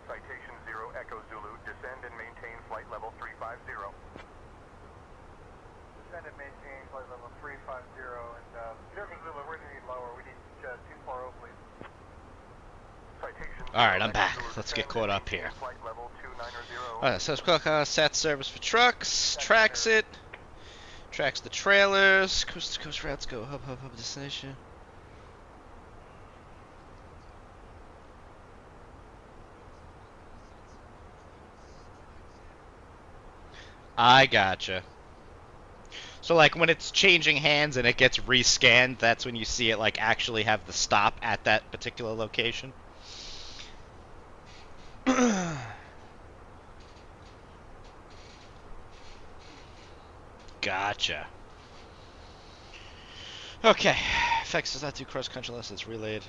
Citation 0 Echo Zulu, descend and maintain flight level 350. Descend and maintain flight level 350, and Jeremy Zulu, we're going to need lower. We need 240, please. Citation Alright, I'm back. Let's get caught up here. flight level 290. Alright, so it's SAT service for trucks, tracks it, tracks the trailers, coast to coast routes go hub destination. I gotcha. So like when it's changing hands and it gets rescanned, that's when you see it like actually have the stop at that particular location. Gotcha. Okay. FX does not do cross country unless it's relayed.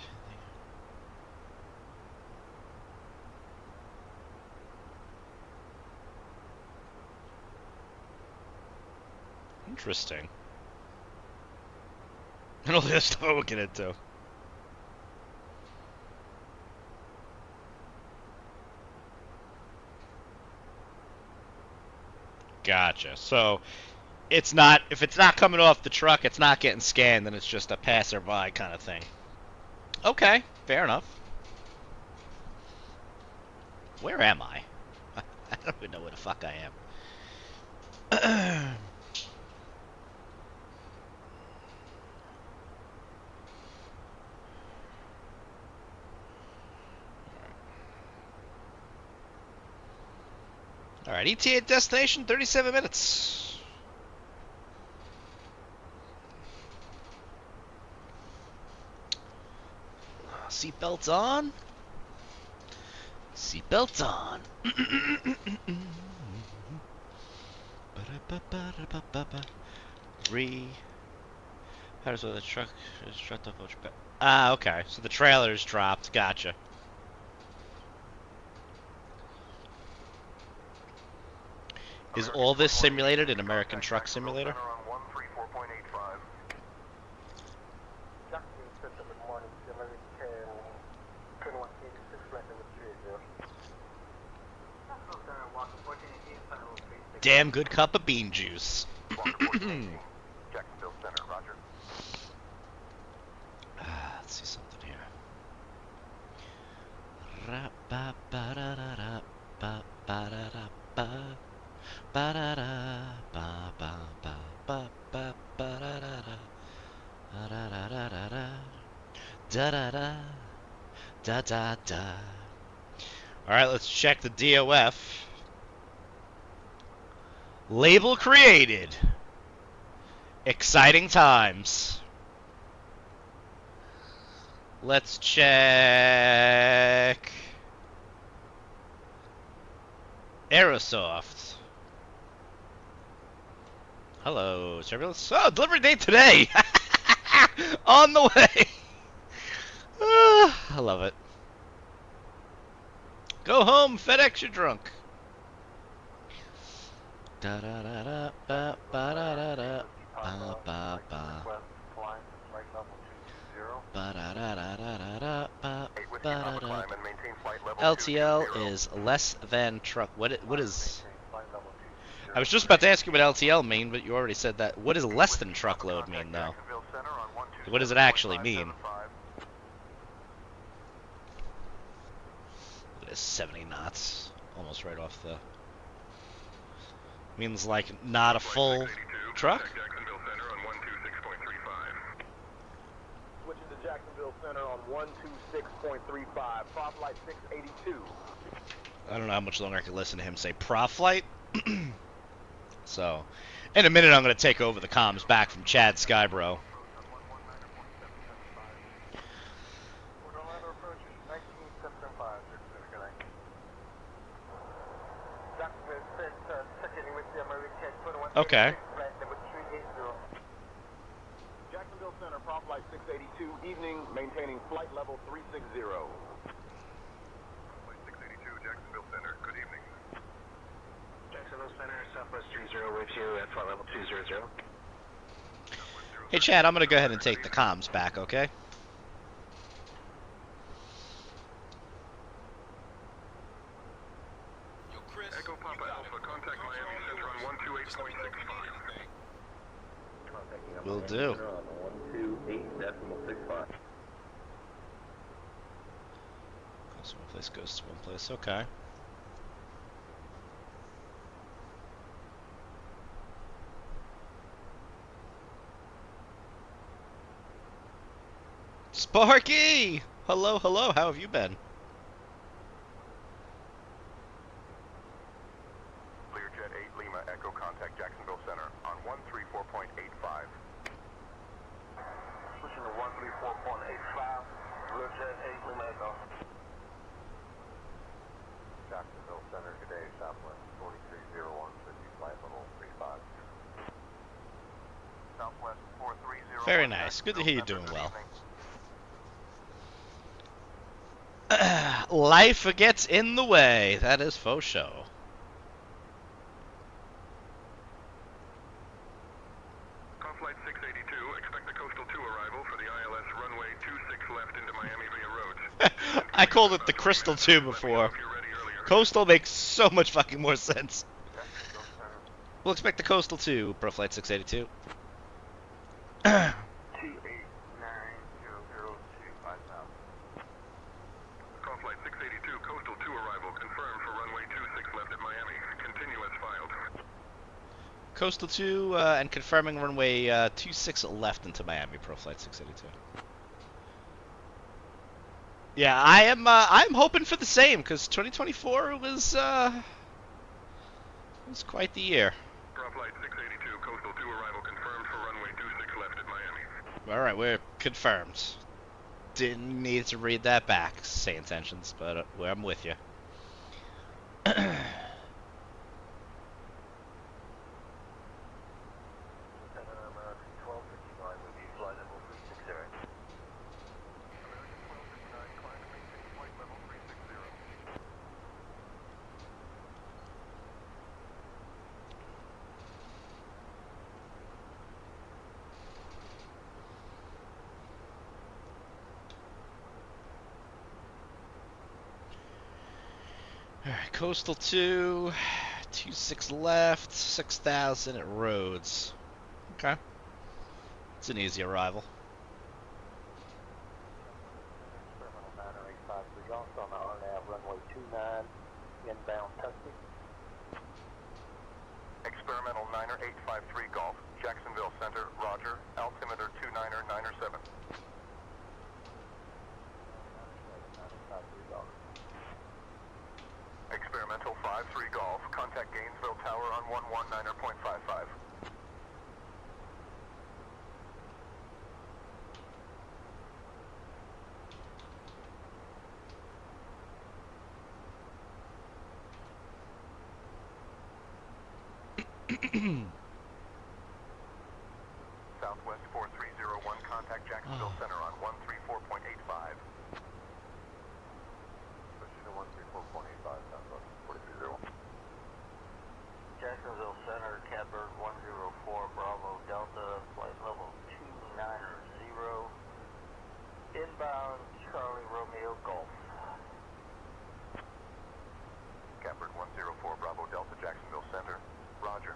Interesting. And all this stuff we'll get into. Gotcha. So it's not, if it's not coming off the truck, it's not getting scanned, then it's just a passerby kind of thing. Okay, fair enough. Where am I? I don't even know where the fuck I am. Alright, ETA destination, 37 minutes. Seatbelts on. Seatbelts on. How does the truck is shut up? Ah, okay. So the trailer's dropped. Gotcha. Is all this simulated in American Truck Simulator? Damn good cup of bean juice. Jacksonville Center, roger. Let's see something here. Alright, let's check the DOF. Label created. Exciting times. Let's check Aerosoft. Hello, turbulence. Oh, delivery date today. On the way. I love it. Go home, FedEx, you're drunk. Da da da da ba ba da da da ba ba ba. Ba da da da da da da ba ba da da. LTL is less than truck. What is? I was just about to ask you what LTL mean, but you already said that. What does less than truckload mean, though? What does it actually mean? It is 70 knots, almost right off the. Means like not a full truck. Switching to Jacksonville Jacksonville Center on 126.35, prop flight 682. I don't know how much longer I can listen to him say prop flight. So, in a minute I'm going to take over the comms back from Chad Skybro. Orlando approach is 1975, good night. Jacksonville Center, checking with the American 21. Okay. Flight number 380. Jacksonville Center, prop flight 682, evening, maintaining flight level 360. Flight 682, Jacksonville Center, good evening. Jacksonville Center, Southwest 30 with you at flight level 200. Hey Chad, I'm going to go ahead and take the comms back, okay? Yo, Chris. Echo Papa Alpha, contact Miami Center on 128.65. Will do. 128.65. So one place goes to one place, okay. Sparky! Hello, hello, how have you been? Learjet 8 Lima, Echo, contact Jacksonville Center on 134.85. Pushing to 134.85, Learjet 8 Lima, Echo. Jacksonville Center, good day, Southwest 430150, flight level 35. Southwest 4301. Very nice. Good to hear you're doing well. Life gets in the way. That is faux show. Flight 682, expect the Coastal 2 arrival for the ILS runway 26 left into Miami via roads. I called it the Crystal 2 before. Coastal makes so much fucking more sense. We'll expect the Coastal 2, Pro Flight 682. 682, Coastal 2 arrival confirmed for runway 26 left at Miami. Continue as filed. Coastal 2 and confirming runway 26 left into Miami, Pro Flight 682. Yeah, I'm hoping for the same because 2024 was quite the year. Pro Flight 682, Coastal 2 arrival confirmed for runway 26 left at Miami. All right, we're confirmed. Didn't need to read that back, say intentions, but I'm with you. Alright, Coastal 2, 26 left, 6,000 at Rhodes. Okay. It's an easy arrival. Experimental 985 on the RNAV runway 29, inbound Tusky. Experimental 90853 Golf, Jacksonville Center, Roger, altimeter 299er7. Experimental 53 Golf, contact Gainesville Tower on 119er.55. Southwest 4301, contact Jacksonville Center on 134.85. Pushing to 134.85, Southwest 4301. Jacksonville Center, Catbird 104, Bravo Delta, flight level 290, inbound Charlie Romeo Golf. Catbird 104, Bravo Delta, Jacksonville Center, Roger.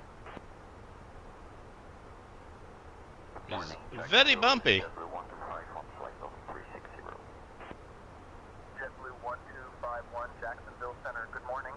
Very bumpy. JetBlue 125 on flight level 360. JetBlue 1251, Jacksonville Center, good morning.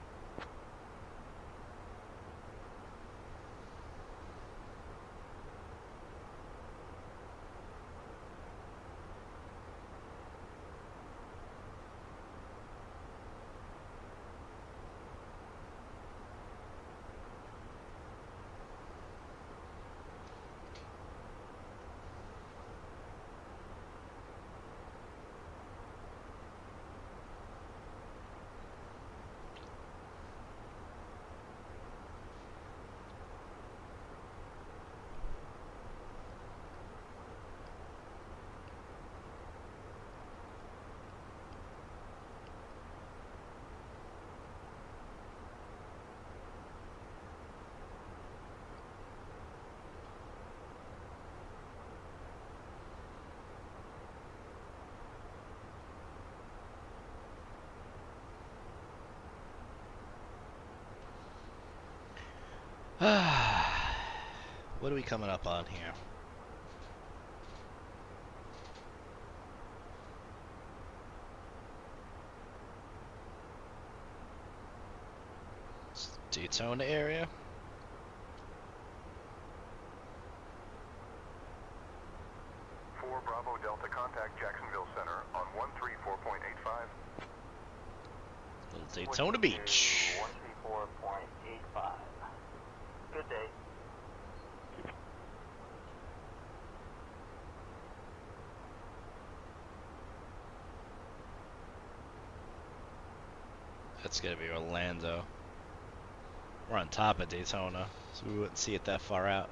What are we coming up on here? Daytona area. Bravo Delta, contact Jacksonville Center on 134.85. Little Daytona Beach. 134.85. Good day. That's gonna be Orlando. We're on top of Daytona, so we wouldn't see it that far out.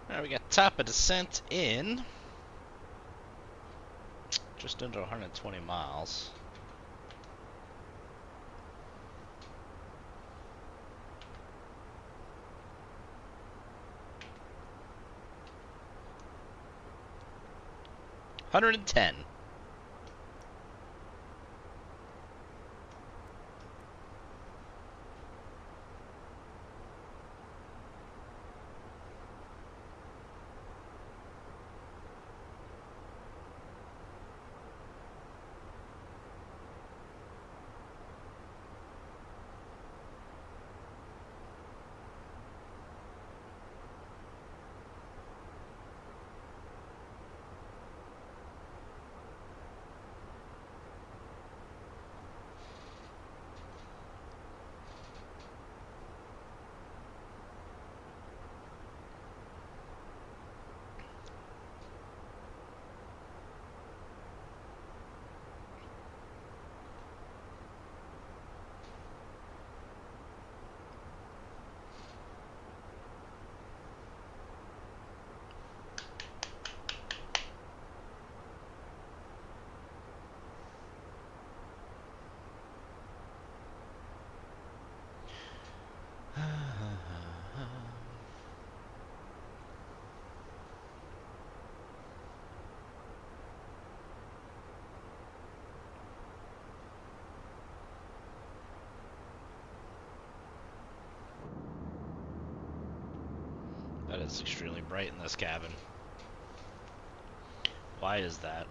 Alright, we got top of descent in just under 120 miles. $110. That is extremely bright in this cabin. Why is that?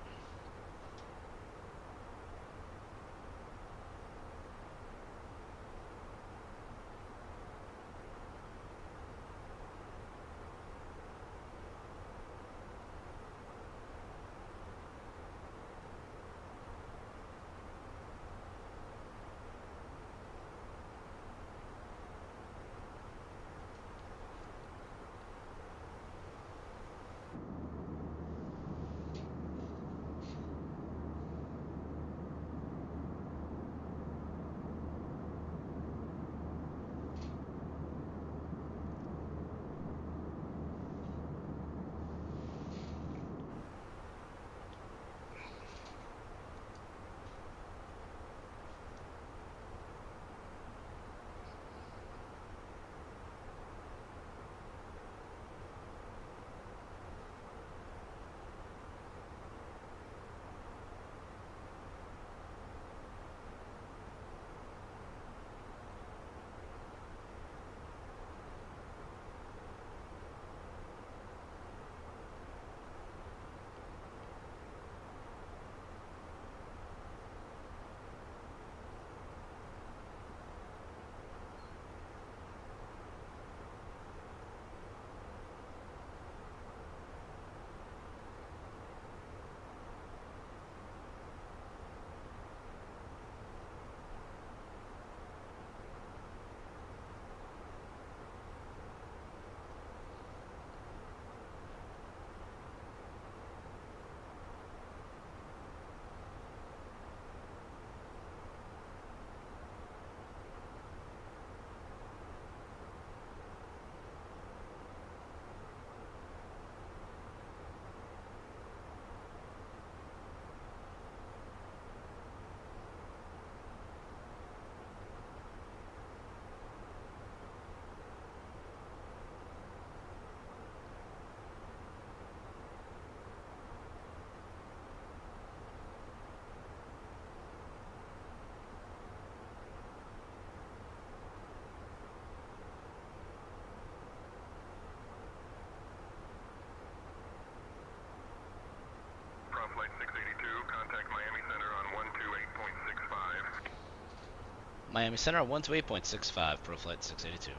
Miami Center on 128.65, Pro Flight 682.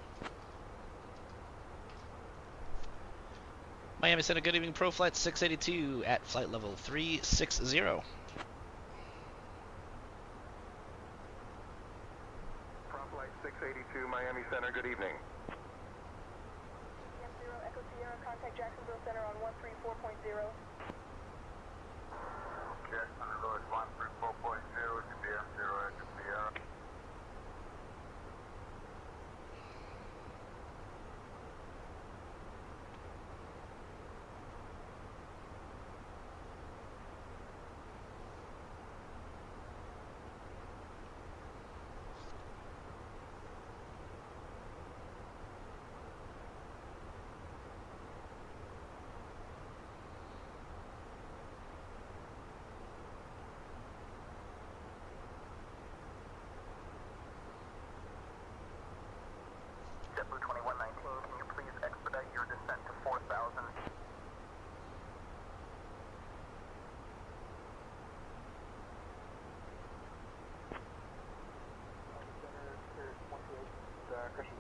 Miami Center, good evening, Pro Flight 682 at flight level 360. Pro Flight 682, Miami Center, good evening. DM0 Echo Sierra, contact Jacksonville Center on 134.0. Jacksonville is 134.0, DM0 Echo Sierra. JetBlue 2119, can you please expedite your descent to 4,000?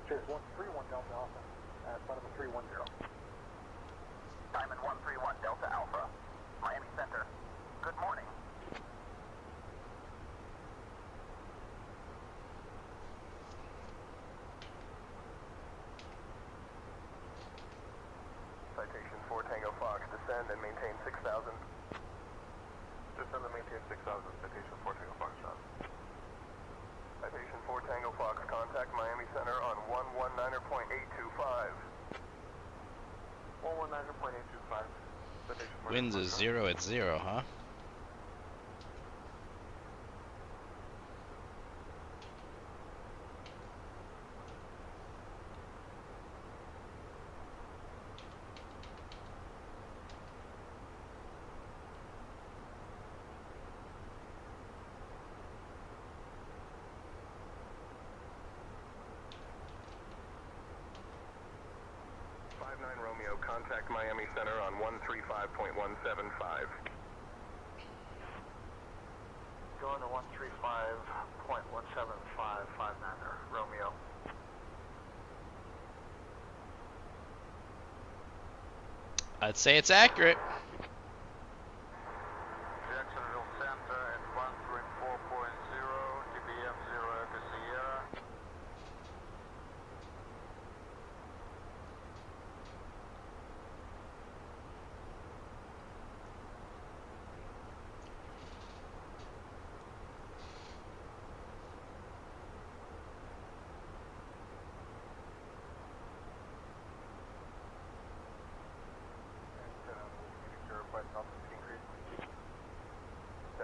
Cheers, 131 Delta Alpha, flight level 310. Diamond 131 Delta Alpha, Miami Center. Good morning. Citation 4 Tango Fox, descend and maintain 6,000. Descend and maintain 6,000, citation 4 Tango Fox, shot. Citation 4 Tango Fox, contact Miami Center on 119.825. 119.825. Winds is 0 at 0, huh? Romeo, contact Miami Center on 135.175. Going to 135.175, 59er, Romeo. I'd say it's accurate. Jacksonville Center at 134.0, DBM 0 Echo Sierra.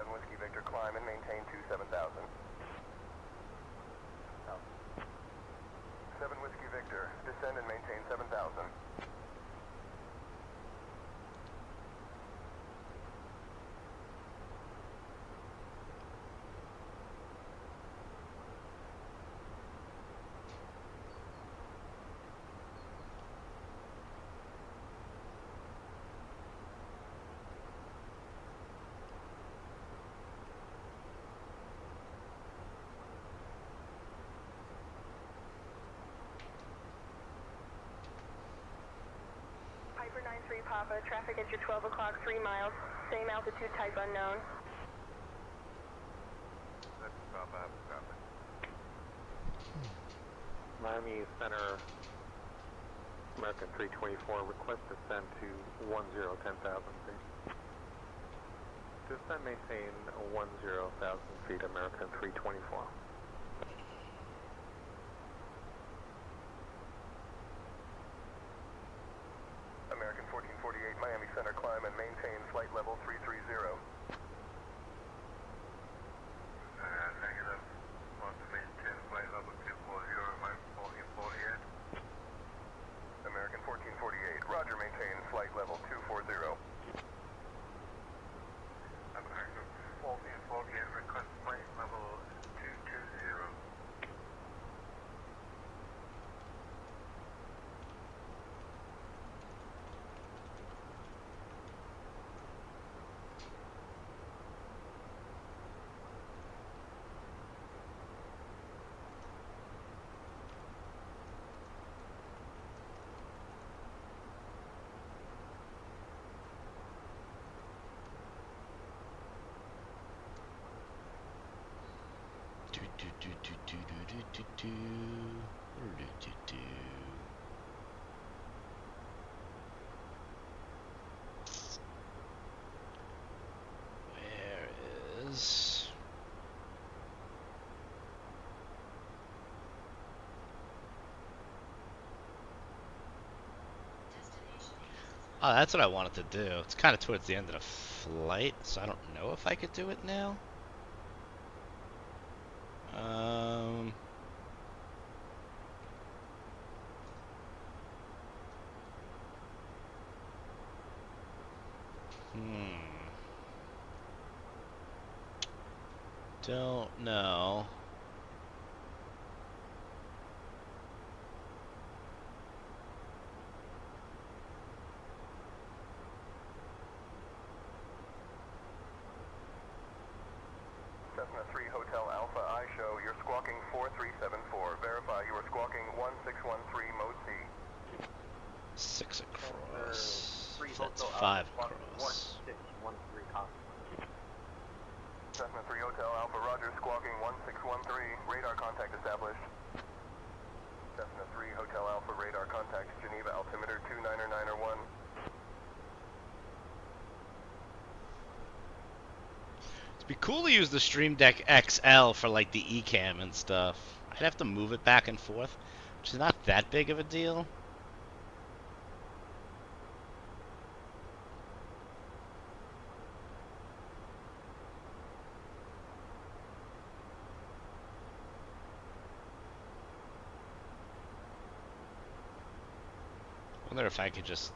Whiskey Victor, climb and maintain 27,000. 7 Whiskey Victor, descend and maintain 7,000. Piper 93 Papa, traffic at your 12 o'clock, 3 miles, same altitude, type unknown. That's Papa, Papa. Miami Center, American 324, request descend to 10,000 feet. Descend maintain 10,000 feet, American 324. American 1448, Miami Center, climb and maintain flight level 330. Negative. Want to maintain flight level 240, American 1448. American 1448, roger, maintain flight level 240. American 1448, request flight level 220. Where is... Oh, that's what I wanted to do. It's kind of towards the end of the flight, so I don't know if I could do it now. Don't know. Cessna 3 Hotel Alpha I show, you're squawking 4374. Verify you are squawking 1613 mode C. 6 across. 3 That's Hotel 5 Alpha, across. 1613 copy. Cessna 3 Hotel Alpha Roger, squawking 1613. Radar contact established. Cessna 3 Hotel Alpha radar contact Geneva altimeter 29901. It'd be cool to use the Stream Deck XL for like the eCam and stuff. I'd have to move it back and forth, which is not that big of a deal. I wonder if I could just...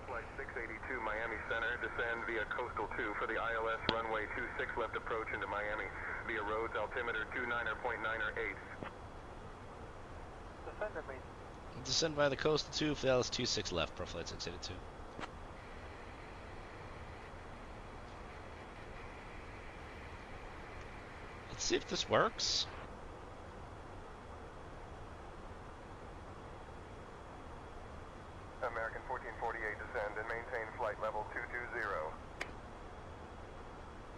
Flight 682 Miami Center, descend via Coastal 2 for the ILS runway 26 left approach into Miami via roads altimeter 29.98. Defender main. Descend by the Coastal 2 for the ILS 26 left, Pro Flight 682. Let's see if this works. American 1448, descend and maintain flight level 220.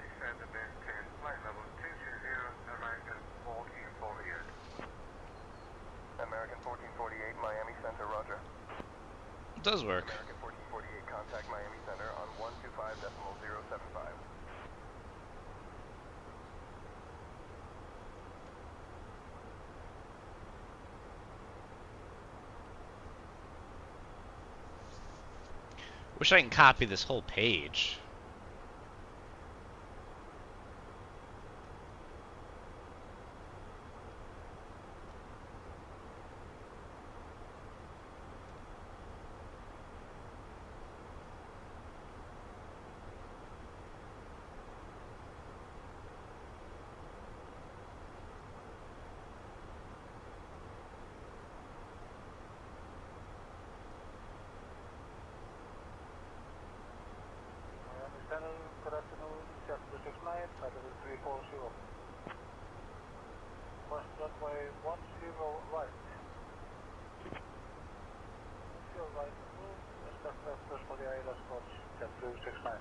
Descend and maintain flight level 220, American 1448. American 1448, Miami Center, roger. It does work. American 1448, contact Miami Center on 125.075. Wish I can copy this whole page. Good afternoon, Jet 269, flight level 340. West runway 10 right. 10 right, approved. Expect vectors for the ILS coach, Jet 269.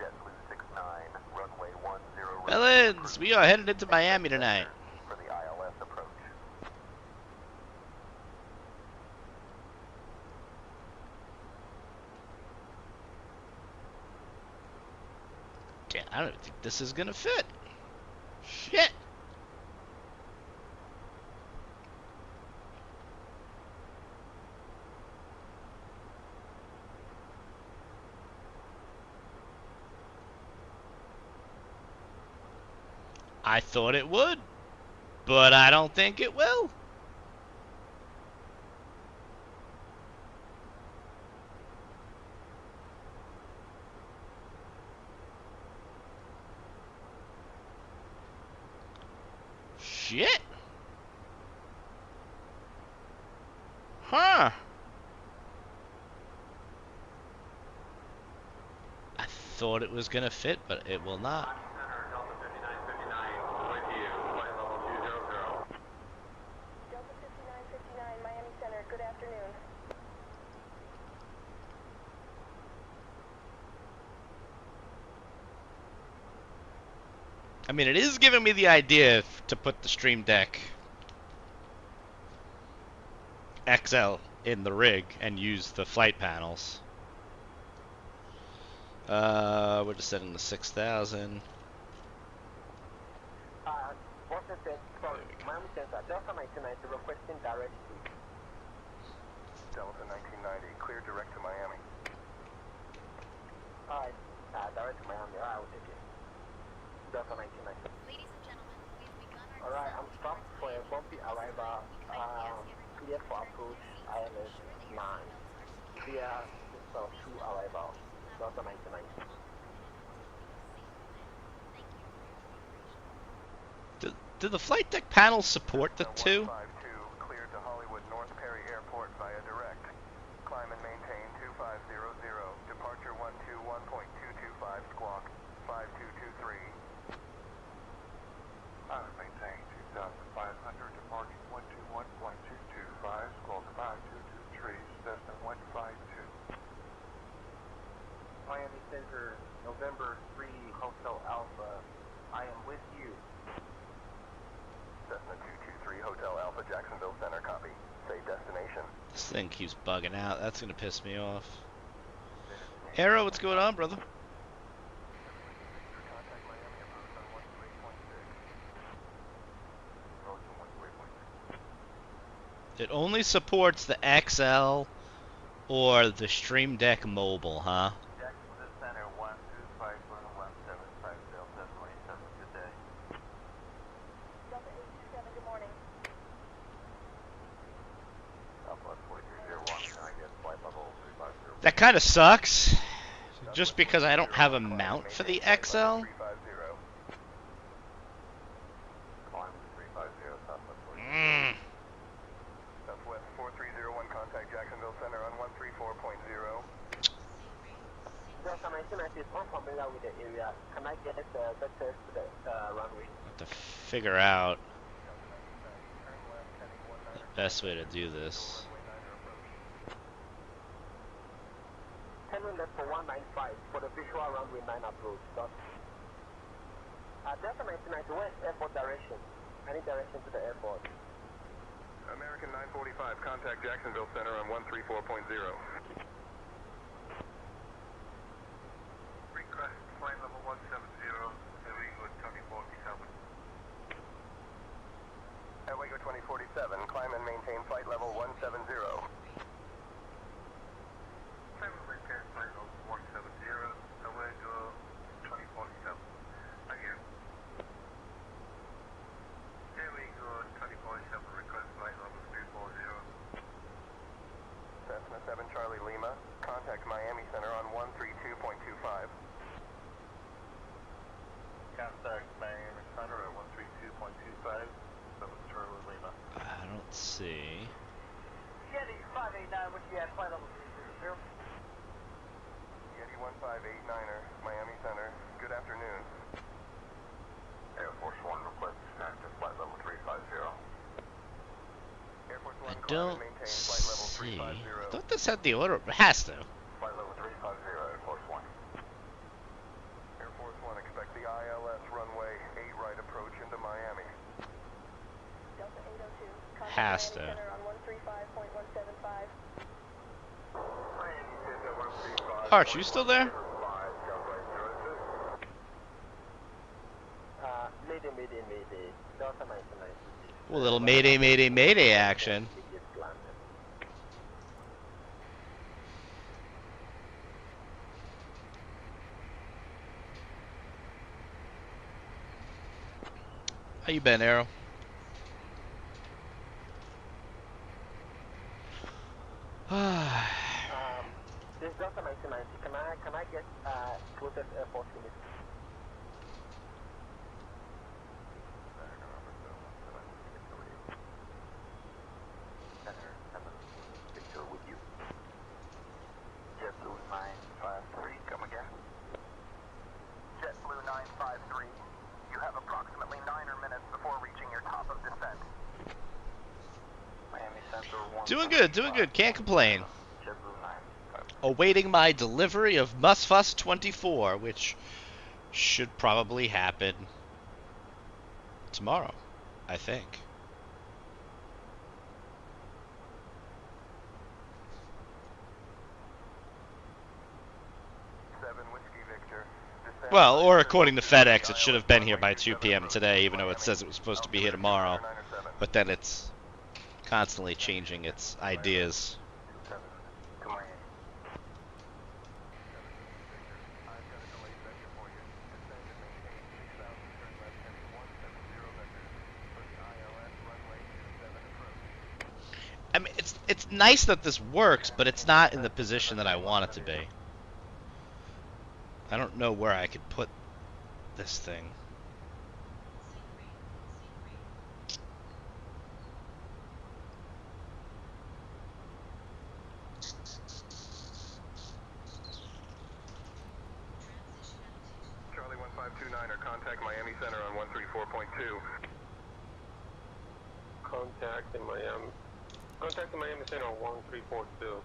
Jet Blue 69, runway 10 right. Ellens, we are headed into Miami tonight. For the ILS approach. Damn, I don't think this is gonna fit. Shit. I thought it would, but I don't think it will. Shit. Huh. I thought it was gonna fit, but it will not. Delta 5959 with you, flight level 200. Delta 5959, Miami Center, good afternoon. I mean, it is giving me the idea to put the Stream Deck XL in the rig and use the flight panels. We're just setting the 6,000. Miami Center, Delta 1990 requesting direct to Delta 1990, clear direct to Miami. Alright, direct to Miami, alright, I'll take it. Delta 1990. Ladies and gentlemen, we've begun our Alright, I'm stopped for a bumpy arrival. Clear for approach, ILS 9. Clear for 2 arrival, Delta 1990. Do the flight deck panels support the 2? 152, cleared to Hollywood North Perry Airport via direct. Climb and maintain 2500, departure 121.225, squawk 5223. Maintain 2,500, departing 121.225, squawk 5223, Cessna 152. Miami Center, November 3, Hotel Alpha. I am with you. Cessna 223, Hotel Alpha, Jacksonville Center, copy. Say destination. This thing keeps bugging out. That's gonna piss me off. Arrow, what's going on, brother? Contact Miami approved on 13.6. It only supports the XL or the Stream Deck Mobile, huh? Jacksonville Center, 125.175, Delta 27, good day. Delta 827, good morning. Southwest 4301, I guess flight level 350. That kind of sucks. Just because I don't have a mount for the XL. Climb 350, Southwest 4301. Southwest 4301, contact Jacksonville Center on 134.0. Delta 1990 is unfamiliar with the area. Can I get vectors to the runway? Have to figure out the best way to do this. 10 left for 195 for the visual runway 9 approach. Delta 1990, where's airport direction? I need direction to the airport. American 945, contact Jacksonville Center on 134.0. Request flight level 170, heavy good 2047. Airway go 2047, climb and maintain flight level 170. Climb and maintain flight level 170, away go 2047. Again. Airway go 2047, request flight level 340. Cessna 7 Charlie Lima, contact Miami Center on 132.25. Contact Miami Center at 132.25. 7 Charlie Lima. I don't see. Yeti 589, what you at? Flight level 300. Yeti 1589er, Miami Center, good afternoon. Air Force 1 request descent to flight level 350. Air Force I 1, climb don't and maintain flight level see. 350. I thought this had the order. It has to. Flight level 350, Air Force 1. Air Force 1, expect the ILS runway 8 right approach into Miami. Delta 802, contact Has Miami to. Center on 135.175. Arch, you still there? Mayday, Mayday, Mayday. Delta 1990. Well, little mayday, mayday, mayday action. Immediate landing. How you been, Arrow? This is Delta 1990. Can I get closest airport to me? Victor with you. JetBlue 953, come again. JetBlue 953, you have approximately 9 minutes before reaching your top of descent. Miami Center 1. Doing good, doing good. Can't complain. JetBlue 953. Awaiting my delivery of Musfuss 24, which should probably happen tomorrow, I think. Well, or according to FedEx, it should have been here by 2 p.m. today, even though it says it was supposed to be here tomorrow. But then it's constantly changing its ideas. I mean, it's nice that this works, but it's not in the position that I want it to be. I don't know where I could put this thing. Charlie 1529er, contact Miami Center on 134.2. Contact the Miami Center on 1342.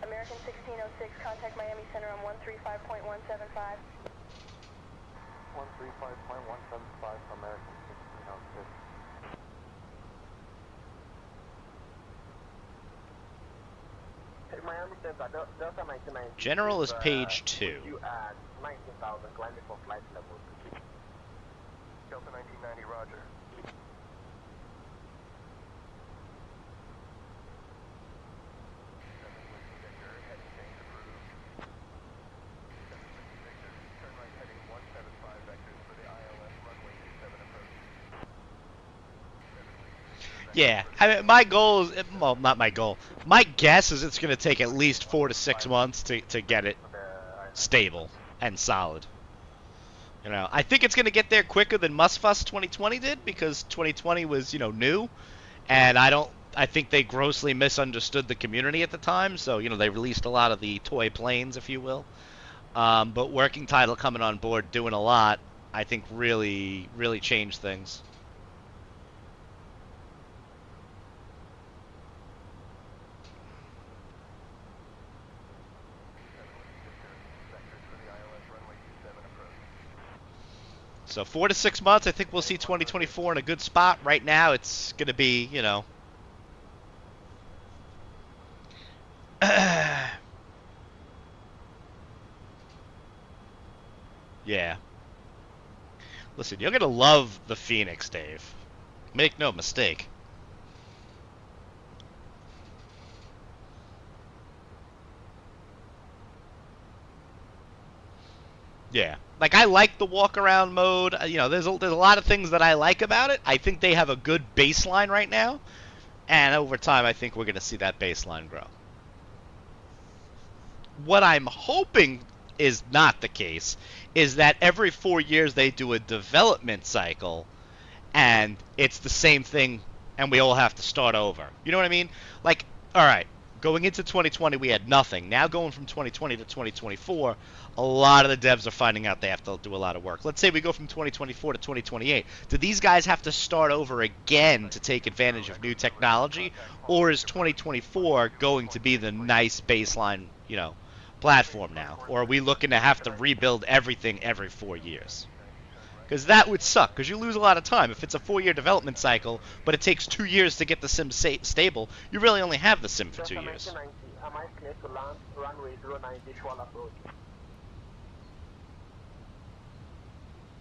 American 1606, contact Miami Center on 135.175. 135.175 American 1606. Miami Center, Delta 99. General is page 2. You add 19,000 climbing for flight level 2. Delta 1990, roger. Yeah, I mean, my goal is, well, not my goal. My guess is it's going to take at least 4 to 6 months to get it stable and solid. You know, I think it's going to get there quicker than Musfuss 2020 did, because 2020 was, you know, new, and I think they grossly misunderstood the community at the time, so, you know, they released a lot of the toy planes, if you will. But Working Title coming on board, doing a lot, I think really, really changed things. So 4 to 6 months, I think we'll see 2024 in a good spot. Right now, it's going to be, you know. Yeah. Listen, you're going to love the Phoenix, Dave. Make no mistake. Yeah. Like, I like the walk-around mode. You know, there's a lot of things that I like about it. I think they have a good baseline right now. And over time, I think we're going to see that baseline grow. What I'm hoping is not the case is that every 4 years they do a development cycle, and it's the same thing, and we all have to start over. You know what I mean? Like, all right, going into 2020, we had nothing. Now going from 2020 to 2024, a lot of the devs are finding out they have to do a lot of work. Let's say we go from 2024 to 2028. Do these guys have to start over again to take advantage of new technology, or is 2024 going to be the nice baseline, you know, platform now? Or are we looking to have to rebuild everything every 4 years? Because that would suck, because you lose a lot of time. If it's a 4-year development cycle, but it takes 2 years to get the sim stable, you really only have the sim for 2 years. Am I clear to land runway 09 visual approach?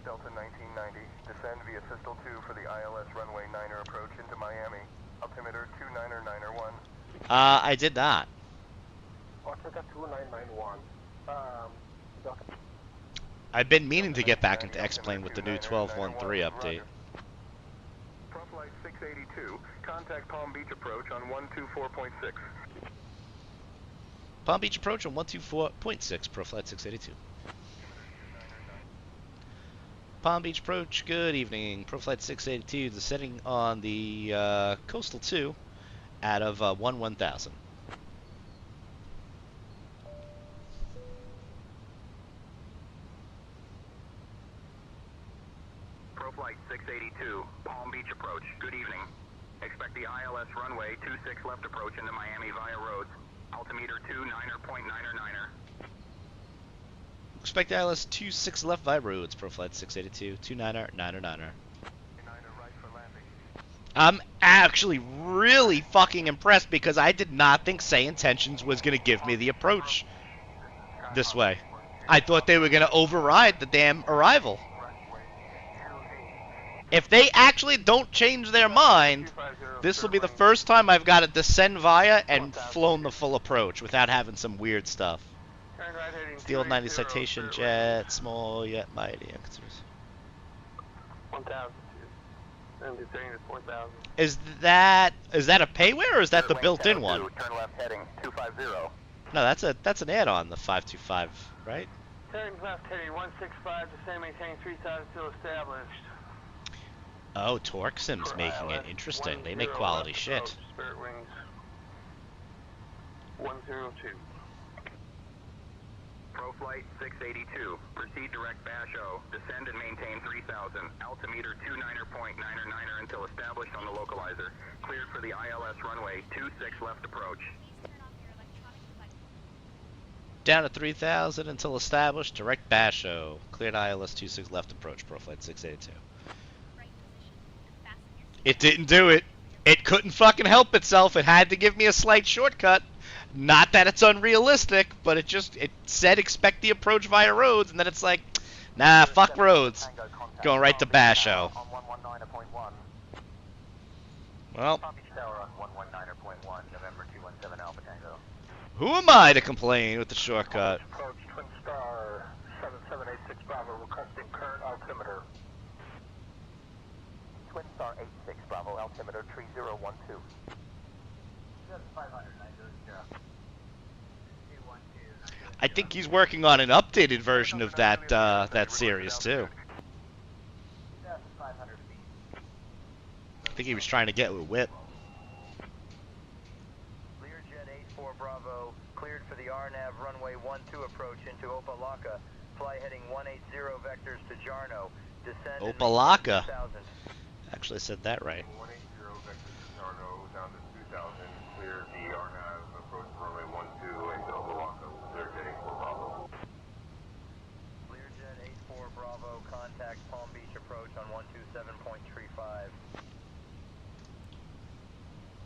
Delta 1990, descend via Pistol 2 for the ILS runway 9er approach into Miami. Altimeter 299er1. I did not. Altimeter 2991. I've been meaning to get back into X-Plane with the new 12.13 update. Flight 682, contact Palm Beach approach on 124.6. Palm Beach approach on 124.6, Proflight 682. Palm Beach approach, good evening. Proflight 682, descending on the Coastal 2 out of 1000. ProFlight 682, Palm Beach approach. Good evening. Expect the ILS runway 26 left approach into Miami via roads. Altimeter 29er.9er. Expect ILS 26 left via roads, ProFlight 682, 29er, 9er. I'm actually really fucking impressed because I did not think Say Intentions was going to give me the approach this way. I thought they were going to override the damn arrival. If they actually don't change their mind, this will be the first time I've got to descend via and flown the full approach without having some weird stuff. It's the old 90 citation jet, small yet mighty. 1,000. And the train is 4,000. Is that a payware or is that the built-in one? Turn left heading 250. No, that's an add-on, the 525, right? Turn left heading 165, descend maintain 3,000 still established. Oh, Torxim's making it interesting. They make quality shit. Spirit Wings 102. ProFlight 682, proceed direct Basho, descend and maintain 3000, altimeter 29er.9er until established on the localizer. Cleared for the ILS runway 26 left approach. Down to 3000 until established, direct Basho. Cleared ILS 26 left approach, ProFlight 682. It didn't do it. It couldn't fucking help itself. It had to give me a slight shortcut. Not that it's unrealistic, but it said expect the approach via roads, and then it's like, nah, fuck roads. Going right to Basho. Well, who am I to complain with the shortcut? Approach Twin Star 7786 Bravo, requesting current altimeter. Twin Star 86 Bravo, altimeter 3012. I think he's working on an updated version of that that series too. I think he was trying to get with Whip. Learjet 84 Bravo, cleared for the RNAV runway 12 approach into Opalaka. Fly heading 180 vectors to Jarno. Descend Opalaka. Actually said that right. 180 vectors to Jarno, down to 2000. Clear the RNAV approach runway 12 into Opalaka. Learjet 84 Bravo. Learjet 84 Bravo, contact Palm Beach approach on 127.35.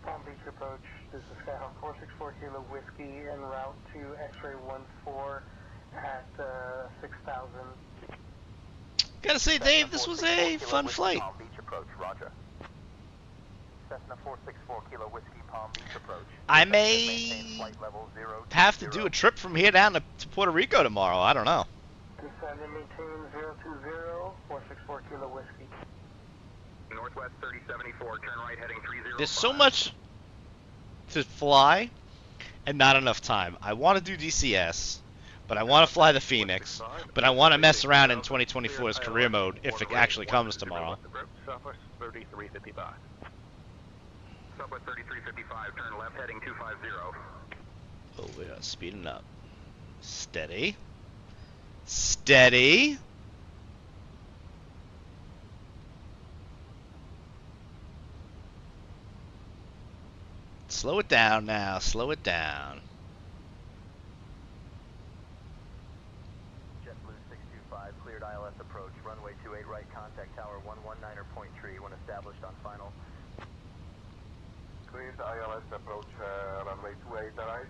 Palm Beach approach, this is Skyhawk 464 Kilo Whiskey en route to X-ray 14 at 6,000. Gotta say, Dave, this was a fun flight. Palm Beach approach, roger. Cessna 464 Kilo Whiskey Palm Beach approach. I may have to do a trip from here down to Puerto Rico tomorrow. I don't know. Descend and maintain 020, 464 Kilo Whiskey. Northwest 3074, turn right heading 305. There's so much to fly and not enough time. I want to do DCS, but I want to fly the Phoenix, but I want to mess around in 2024's career mode if it actually comes tomorrow. Southwest 3355. Southwest 3355, turn left heading 250. Oh, we are speeding up. Steady. Steady. Slow it down now. Slow it down. JetBlue 625, cleared ILS approach, runway 28 right, contact tower 119.3 when established on final. Cleared ILS approach runway 28 right,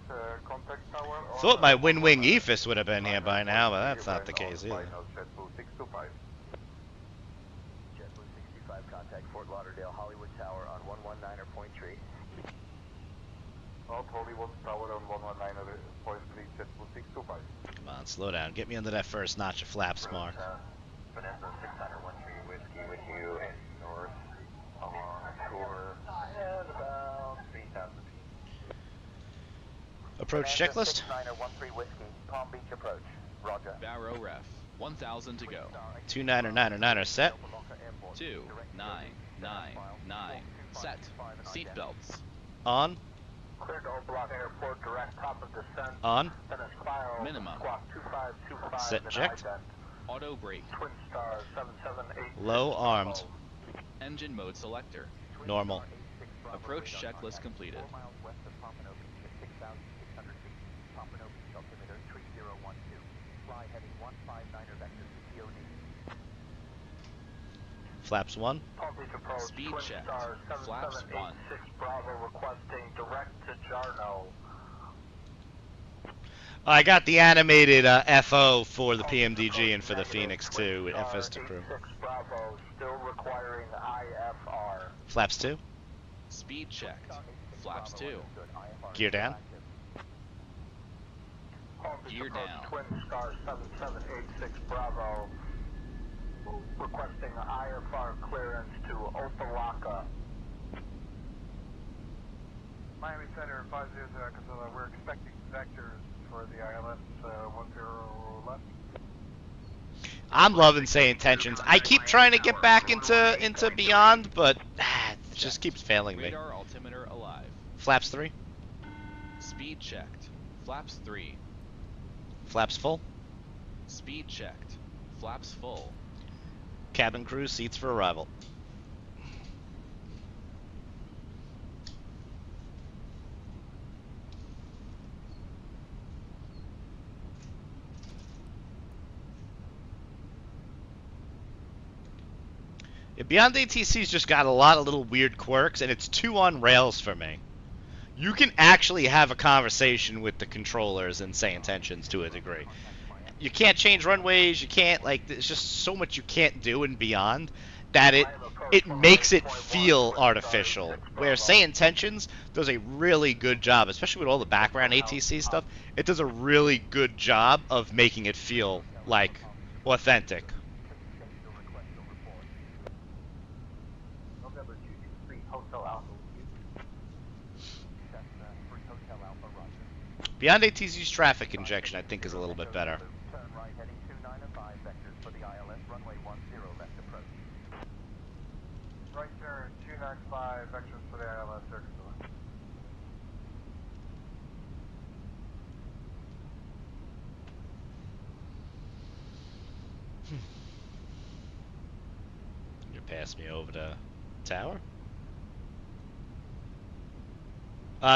contact tower. Thought my Wing Ephus would have been here by now, but that's not the case either. JetBlue 625. JetBlue 65, contact Fort Lauderdale Hollywood Tower on 119.3. North Hollywood Tower on 119.3, JetBlue 625. Come on, slow down. Get me under that first notch of flaps, Mark. Vanessa 613 Whiskey with you and north along shore and about 3,000 feet. Approach checklist. 6913 Whiskey, Palm Beach approach. Roger. Barrow ref. 1,000 to go. 29er set. 2999. Set. Seatbelts. On. Cleared to Oak Airport, direct top of descent. On. Then a spiral. Minimum. Squawk 2525. Set and checked. high bend. Auto brake. Twin Star 778. Low armed. Engine mode selector. Normal. Approach checklist completed. 4 miles west of Pompano Beach at 6,600 feet. Pompano Beach altimeter 3012. Fly heading 159er vector to COD. Flaps 1. Palm Beach approach. Speed Twin checked. Star Flaps 1. 7786 Bravo requesting direct to Jarno. I got the animated FO for the PMDG and for the Phoenix too with FS to crew. 86 Bravo still requiring IFR. Flaps 2. Speed checked. Flaps 2. Gear down. Palm Beach Gear approach, down. Twin Star 7786 Bravo requesting IFR clearance to Opa-locka. Miami Center 500 Casilla, we're expecting vectors for the ILS 10 left. I'm loving Say Intentions. I keep trying to get back into Beyond, but it just keeps failing me. Radar altimeter alive. Flaps 3. Speed checked. Flaps 3. Flaps full. Speed checked. Flaps full. Cabin crew seats for arrival. Yeah, Beyond ATC's just got a lot of little weird quirks, and it's too on rails for me. You can actually have a conversation with the controllers and Say Intentions to a degree. You can't change runways, you can't, like, there's just so much you can't do in Beyond that it makes it feel artificial. Where Say Intentions does a really good job, especially with all the background ATC stuff, it does a really good job of making it feel, like, authentic. Beyond ATC's traffic injection, I think, is a little bit better. Turn right heading 295 vectors for the ILS runway 10 left approach. Right turn 295 vectors for the ILS Air Casilla. You pass me over to tower.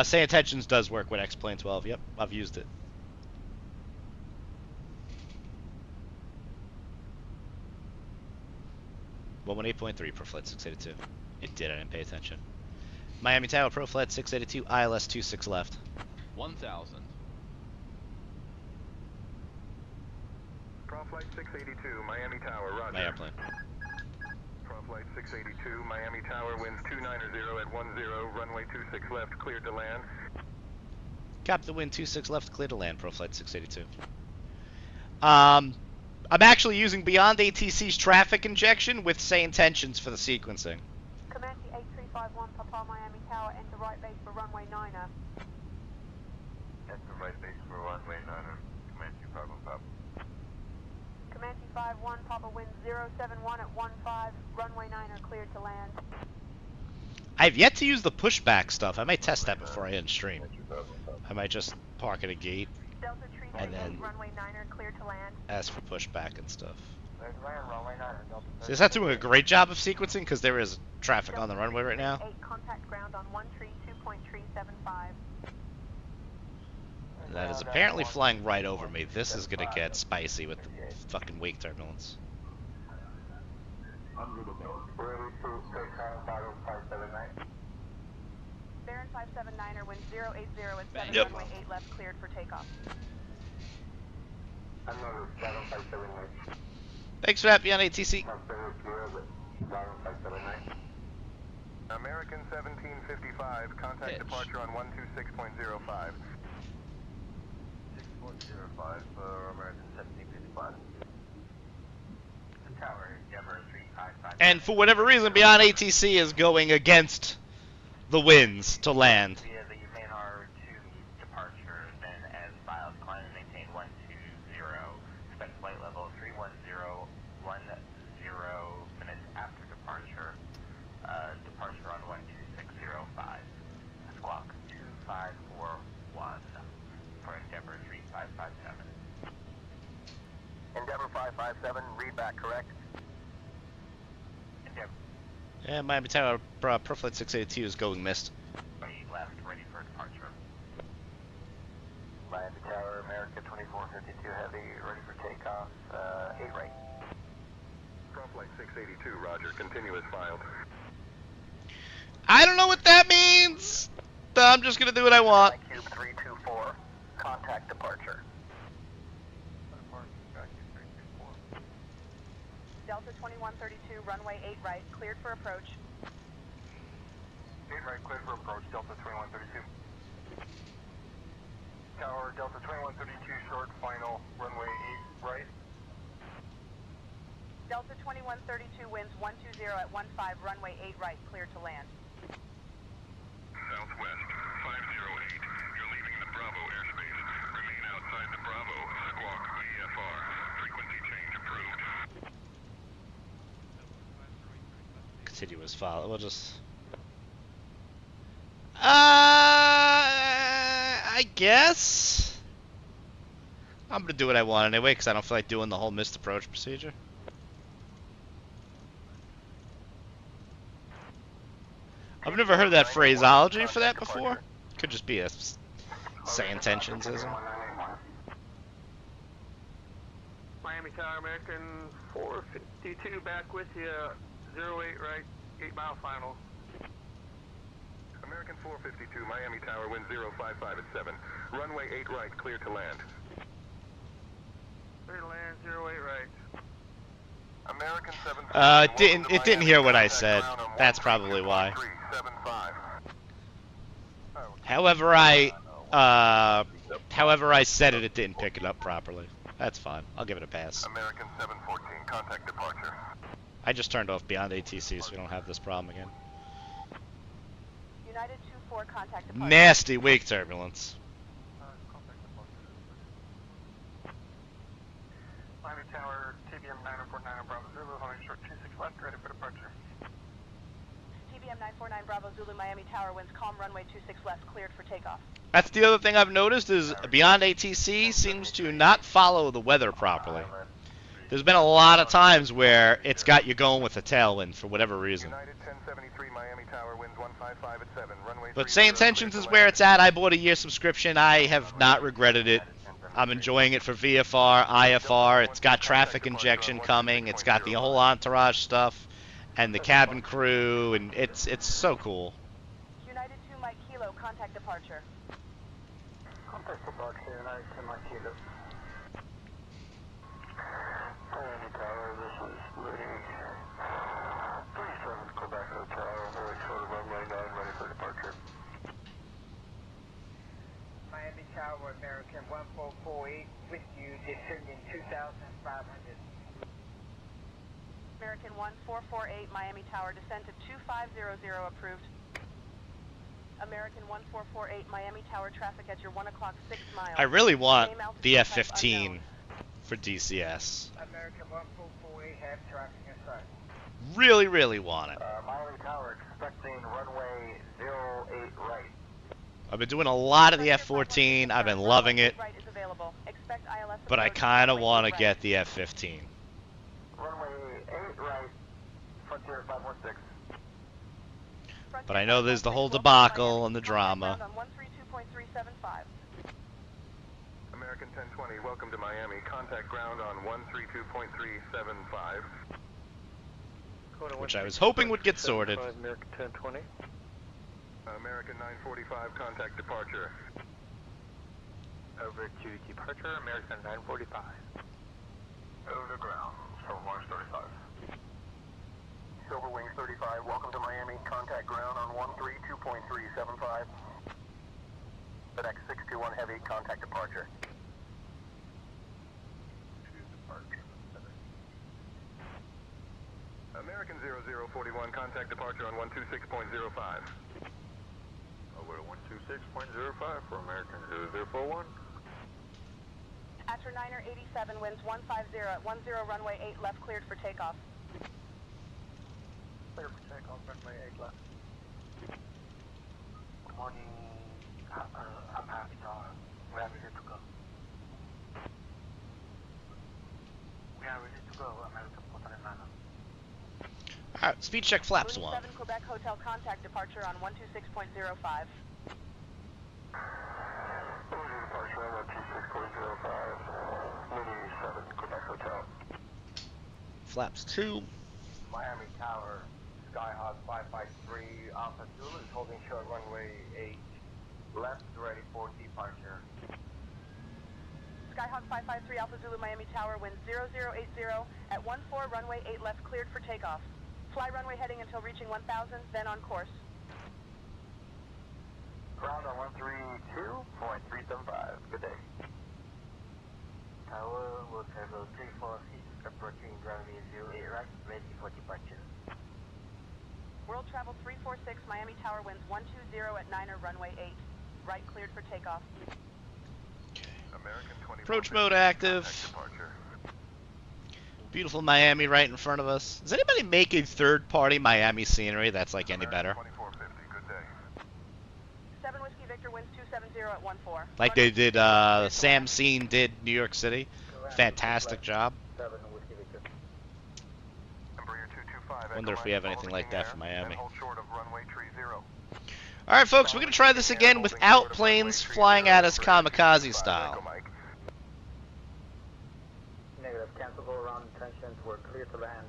Say Intentions does work with X-Plane 12. Yep, I've used it. .3 Pro Flight 682. It did, I didn't pay attention. Miami Tower Pro Flight 682, ILS 26 left. 1000. Pro Flight 682, Miami Tower, roger. My airplane. Pro Flight 682, Miami Tower, winds 290 at 10, runway 26 left, cleared to land. Copy the wind 26 left, clear to land, Pro Flight 682. I'm actually using Beyond ATC's traffic injection with Say Intentions for the sequencing. Comanche A321 Papa Miami Tower, enter right base for runway 9er. Enter right base for runway 9er, Comanche 51 Papa. Comanche 51 Papa wind 071 at 15, runway 9er cleared to land. I've yet to use the pushback stuff. I might test that before I end stream. I might just park at a gate Delta Tree and then runway 9er cleared to land. ask for pushback and stuff. There's land, runway 9er, Delta. So is that doing a great job of sequencing? Because there is traffic on the runway right now. 8 contact ground on 132.375. And that is apparently flying right over me. This is going to get spicy with the fucking wake turbulence. Baron 579er wind 080 at 7 Yep. runway 8 left cleared for takeoff. Thanks for that, Beyond ATC. American 1755, contact Pitch. departure on 126.05. 6.05 for American 1755. The tower, Endeavor 355. And for whatever reason, Beyond ATC is going against the winds to land. Via the main R2 departure, then as filed, climb and maintain 120. Expect flight level 310, 10 minutes after departure. Departure on 12605. Squawk 2541 for Endeavor 3557. Endeavor 557, back, correct? Yeah, Miami Tower, Profile 682 is going missed. Left, ready for departure. Miami Tower, America 2452 Heavy, ready for takeoff, 8 right. Flight 682, roger. Continuous filed. I don't know what that means! But I'm just gonna do what I want. Cube 324, contact departure. Delta 2132, runway 8 right, cleared for approach. 8 right, cleared for approach, Delta 2132. Tower, Delta 2132 short, final, runway 8 right. Delta 2132 winds 120 at 15, runway 8 right, cleared to land. Southwest, 508. You're leaving the Bravo airspace. Remain outside the Bravo. Squawk VFR. Frequency change approved. Continuous file. We'll just... I guess? I'm gonna do what I want anyway, because I don't feel like doing the whole missed approach procedure. I've never heard that phraseology for that before. Could just be a say intentions-ism. Miami Tower, American 452, back with you, 08 right, 8 mile final. American 452, Miami Tower, wind 055 at 7. Runway 8 right, clear to land. Clear to land, 08 right. American 7. It didn't hear what I said. That's probably why. However I said it, it didn't pick it up properly. That's fine. I'll give it a pass. American 714, contact departure. I just turned off Beyond ATC so we don't have this problem again. United 24, contact departure. Nasty wake turbulence. Miami Tower, TBM 9049 Bravo Zulu, holding short 26 left, ready for departure. TBM 949 Bravo Zulu, Miami Tower, winds calm, runway 26 left, cleared for takeoff. That's the other thing I've noticed is Beyond ATC seems to not follow the weather properly. There's been a lot of times where it's got you going with a tailwind for whatever reason. United 1073, Miami Tower, winds 155 at 7. Runway But Say Intentions is where it's at. I bought a year subscription. I have not regretted it. I'm enjoying it for VFR, IFR. It's got traffic injection coming. It's got the whole entourage stuff and the cabin crew, and it's so cool. United 2 Mike Kilo, contact departure. Contact departure, United 2 Mike Kilo. Miami Tower, this is moving 37 Quebec Hotel, very short of runway 9, ready for departure. Miami Tower, American 1448, with you, descending 2,500. American 1448, Miami Tower, descent to 2500, approved. American 1448, Miami Tower, traffic at your 1 o'clock 6 miles. I really want the F-15 for DCS. American 1448, have traffic in sight. Really, really want it. Miami Tower, expecting runway 08 right. I've been doing a lot of the F-14. I've been loving it. But I kind of want to get the F-15. Runway 8 right, Frontier 516. But I know there's the whole debacle and the drama. American 1020, welcome to Miami. Contact ground on 132.375. Which I was hoping would get sorted. American 1020. American 945, contact departure. Over to departure, American 945. Over to ground, Silver Wings 35. Silver Wings 35, welcome to Miami. Contact ground on 132.375. FedEx 621 Heavy, contact departure. American 0041, contact departure on 126.05. Over to 126.05 for American 0041. After Niner 87, winds 150 at 10, runway 8 left, cleared for takeoff. Clear for takeoff, runway 8 left. Good morning, I'm happy now. We are ready to go. We are ready to go. Alright, speed check flaps Marine 1. 7 Quebec Hotel contact departure on 126.05. Departure on 126.05. Marine 7 Quebec Hotel. Flaps 2. Miami Tower, Skyhawk 553, Alpha Zulu is holding short runway 8 left, ready for departure. Skyhawk 553 Alpha Zulu Miami Tower, wind 0080 at 14, runway 8 left, cleared for takeoff. Fly runway heading until reaching 1000, then on course. Ground on 132.375. Good day. Tower will travel 346, approaching runway 08 right, ready for departure. World Travel 346 Miami Tower, winds 120 at 9er, runway 8 right, cleared for takeoff. American 24 Approach mode active. departure. Beautiful Miami right in front of us. Is anybody making third-party Miami scenery that's like any better? 2450, good day. 7 Whiskey Victor, winds 270 at 14. Like they did, Sam Scene did New York City. Fantastic job. 7 Whiskey Victor. Embraer 225, Wonder if we have anything like that for Miami. hold short of runway 30. Alright folks, we're going to try this again without planes flying at us kamikaze style. Negative. Cancel go around intentions. We're clear to land.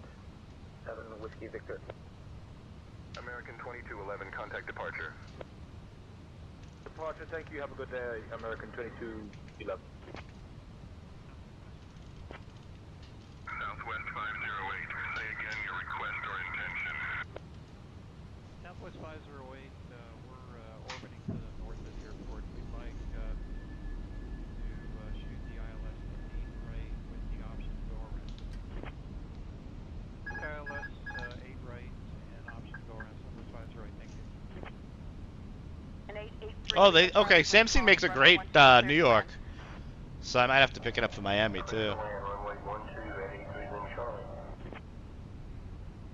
7 Whiskey Victor. American 2211, contact departure. Departure, thank you. Have a good day. American 2211. Southwest 508, say again your request or intention. Southwest 508, we're orbiting to the north of the airport. We'd like to shoot the ILS 8 right with the option to go around. ILS 8 right and option to go around. Southwest 508, thank you. An 883. Oh, okay, Sam Scene makes a great New York. So I might have to pick it up for Miami too.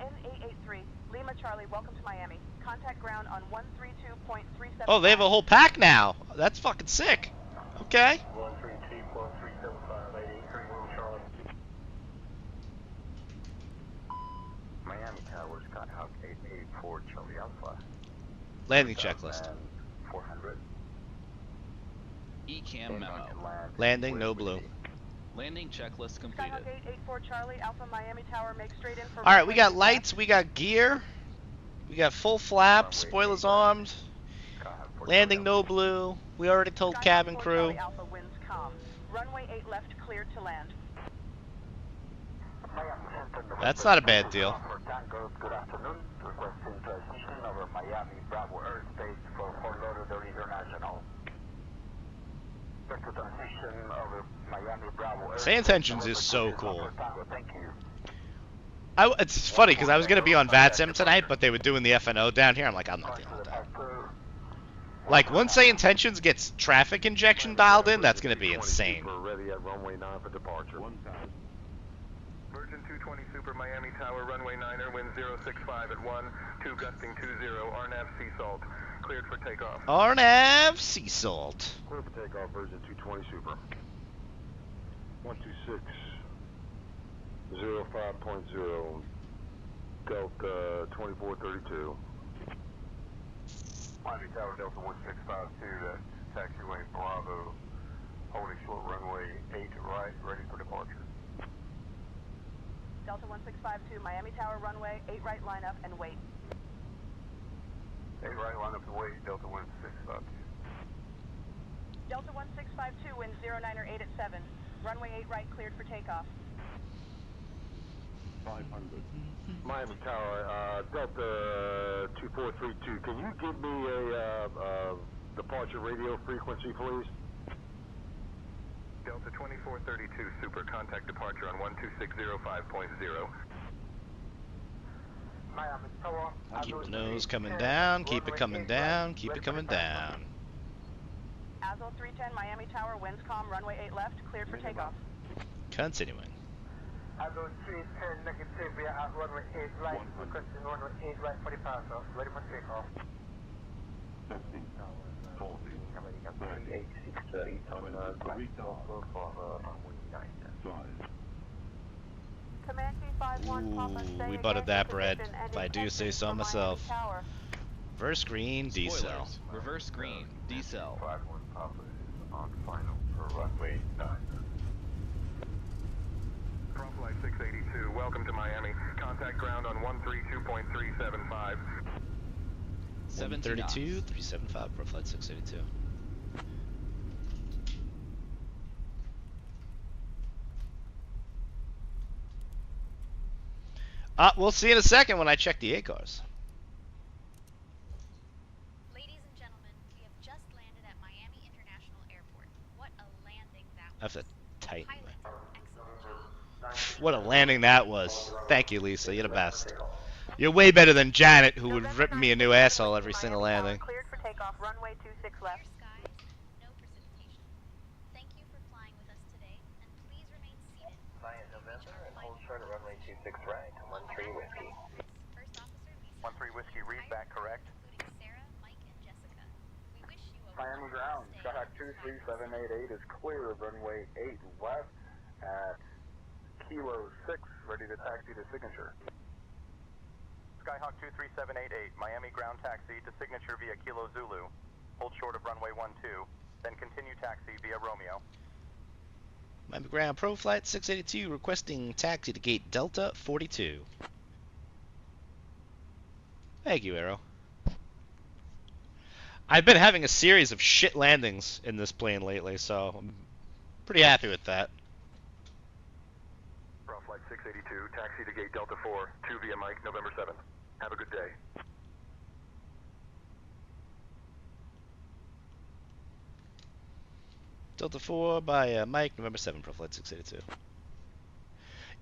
N883, Lima Charlie, welcome to Miami. Contact ground on 132.37. Oh, they have a whole pack now. That's fucking sick. Okay. 132.375, 883 Charlie. Miami Tower, Skyhawk 884 Charlie Alpha. Landing checklist. 400. ECAM memo. Landing, no blue. Landing checklist completed. Skyhawk 884 Charlie, Alpha Miami Tower, make straight in for... Alright, we got lights, we got gear. We got full flap, spoilers armed. Landing, no blue. We already told cabin crew. Alpha winds calm. Runway 8 left, cleared to land. That's not a bad deal. Good afternoon. Requesting transition over Miami Bravo airspace for Fort Lauderdale International. Request transition over Miami Bravo airspace. Say Intentions is so cool. Thank you. It's funny because I was going to be on VATSIM tonight, but they were doing the FNO down here. I'm like, I'm not dealing with that. Like, once Say Intentions gets traffic injection dialed in, that's going to be insane. Ready at runway 9 for departure. Virgin 220 Super Miami Tower, runway 9er, wind 065 at 1, 2 gusting 20, RNAV Sea Salt, cleared for takeoff. RNAV Sea Salt. Clear for takeoff, Virgin 220 Super. 126 05.0 Delta 2432. Miami Tower, Delta 1652, that's taxiway Bravo, holding short runway 8 right, ready for departure. Delta 1652, Miami Tower, runway 8 right, line up and wait. 8 right, line up and wait, Delta 1652. Delta 1652, wind 09er 8 at 7. Runway 8 right, cleared for takeoff. 500. Miami Tower, Delta 2432. Can you give me a departure radio frequency, please? Delta 2432 Super, contact departure on 12605.0. Miami Tower. Keep the nose coming down, keep it coming down, keep it coming down. Azul 310, Miami Tower, winds calm, runway 8 left, cleared for takeoff. Continuing. Azul 310 negative, we are at runway 8 right, requesting runway 8 right for departure, ready for takeoff. 3863 on runway 9. Ooh, we buttered that bread, if I do say so myself. Reverse green, D-cell. Spoilers. Reverse green. D-cell. 51 Papa is on final for runway 9. Pro Flight 682, welcome to Miami. Contact ground on 132.375. 132, 375, Pro Flight 682. We'll see in a second when I check the ACARS. Ladies and gentlemen, we have just landed at Miami International Airport. What a landing that was. I have to tighten Pilot did an excellent job. What a landing that was. Thank you, Lisa. You're the best. You're way better than Janet, who would rip me a new asshole every single landing. Cleared for takeoff, runway 26 left. Clear skies, no precipitation. Thank you for flying with us today, and please remain seated. Via November and hold short at runway 26 right, 13 Whiskey. First Officer Lisa, 13 Whiskey, read back correct. including Sarah, Mike, and Jessica. We wish you a Miami wonderful ground, stay. Skyhawk 23788 is clear of runway 8 west at Kilo 6, ready to taxi to signature. Skyhawk 23788, Miami ground taxi to signature via Kilo Zulu. Hold short of runway 12, then continue taxi via Romeo. Miami Ground Pro Flight 682 requesting taxi to gate Delta 42. Thank you, Arrow. I've been having a series of shit landings in this plane lately, so I'm pretty happy with that. Pro Flight 682, taxi to gate Delta 4, 2 via Mike, November 7th. Have a good day. Delta 4 by Mike, November 7, Pro Flight 682.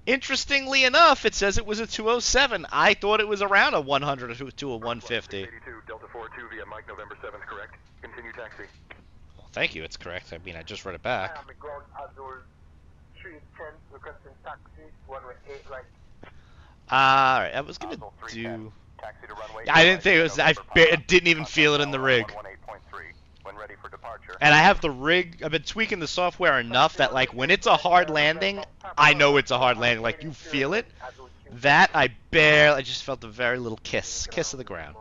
Interestingly enough, it says it was a 207. I thought it was around a 100 to a 150. 682, Delta 4, 2 via Mike, November 7th, correct? Continue taxi. Well, thank you, it's correct. I mean, I just read it back. Miami ground, Azul 310, requesting taxi, runway 8 right. Alright, I was gonna do... I didn't think it was... I didn't even feel it in the rig. When ready for departure. And I have the rig... I've been tweaking the software enough that, like, when it's a hard landing, I know it's a hard landing. Like, you feel it. That, I just felt a very little kiss. Kiss of the ground.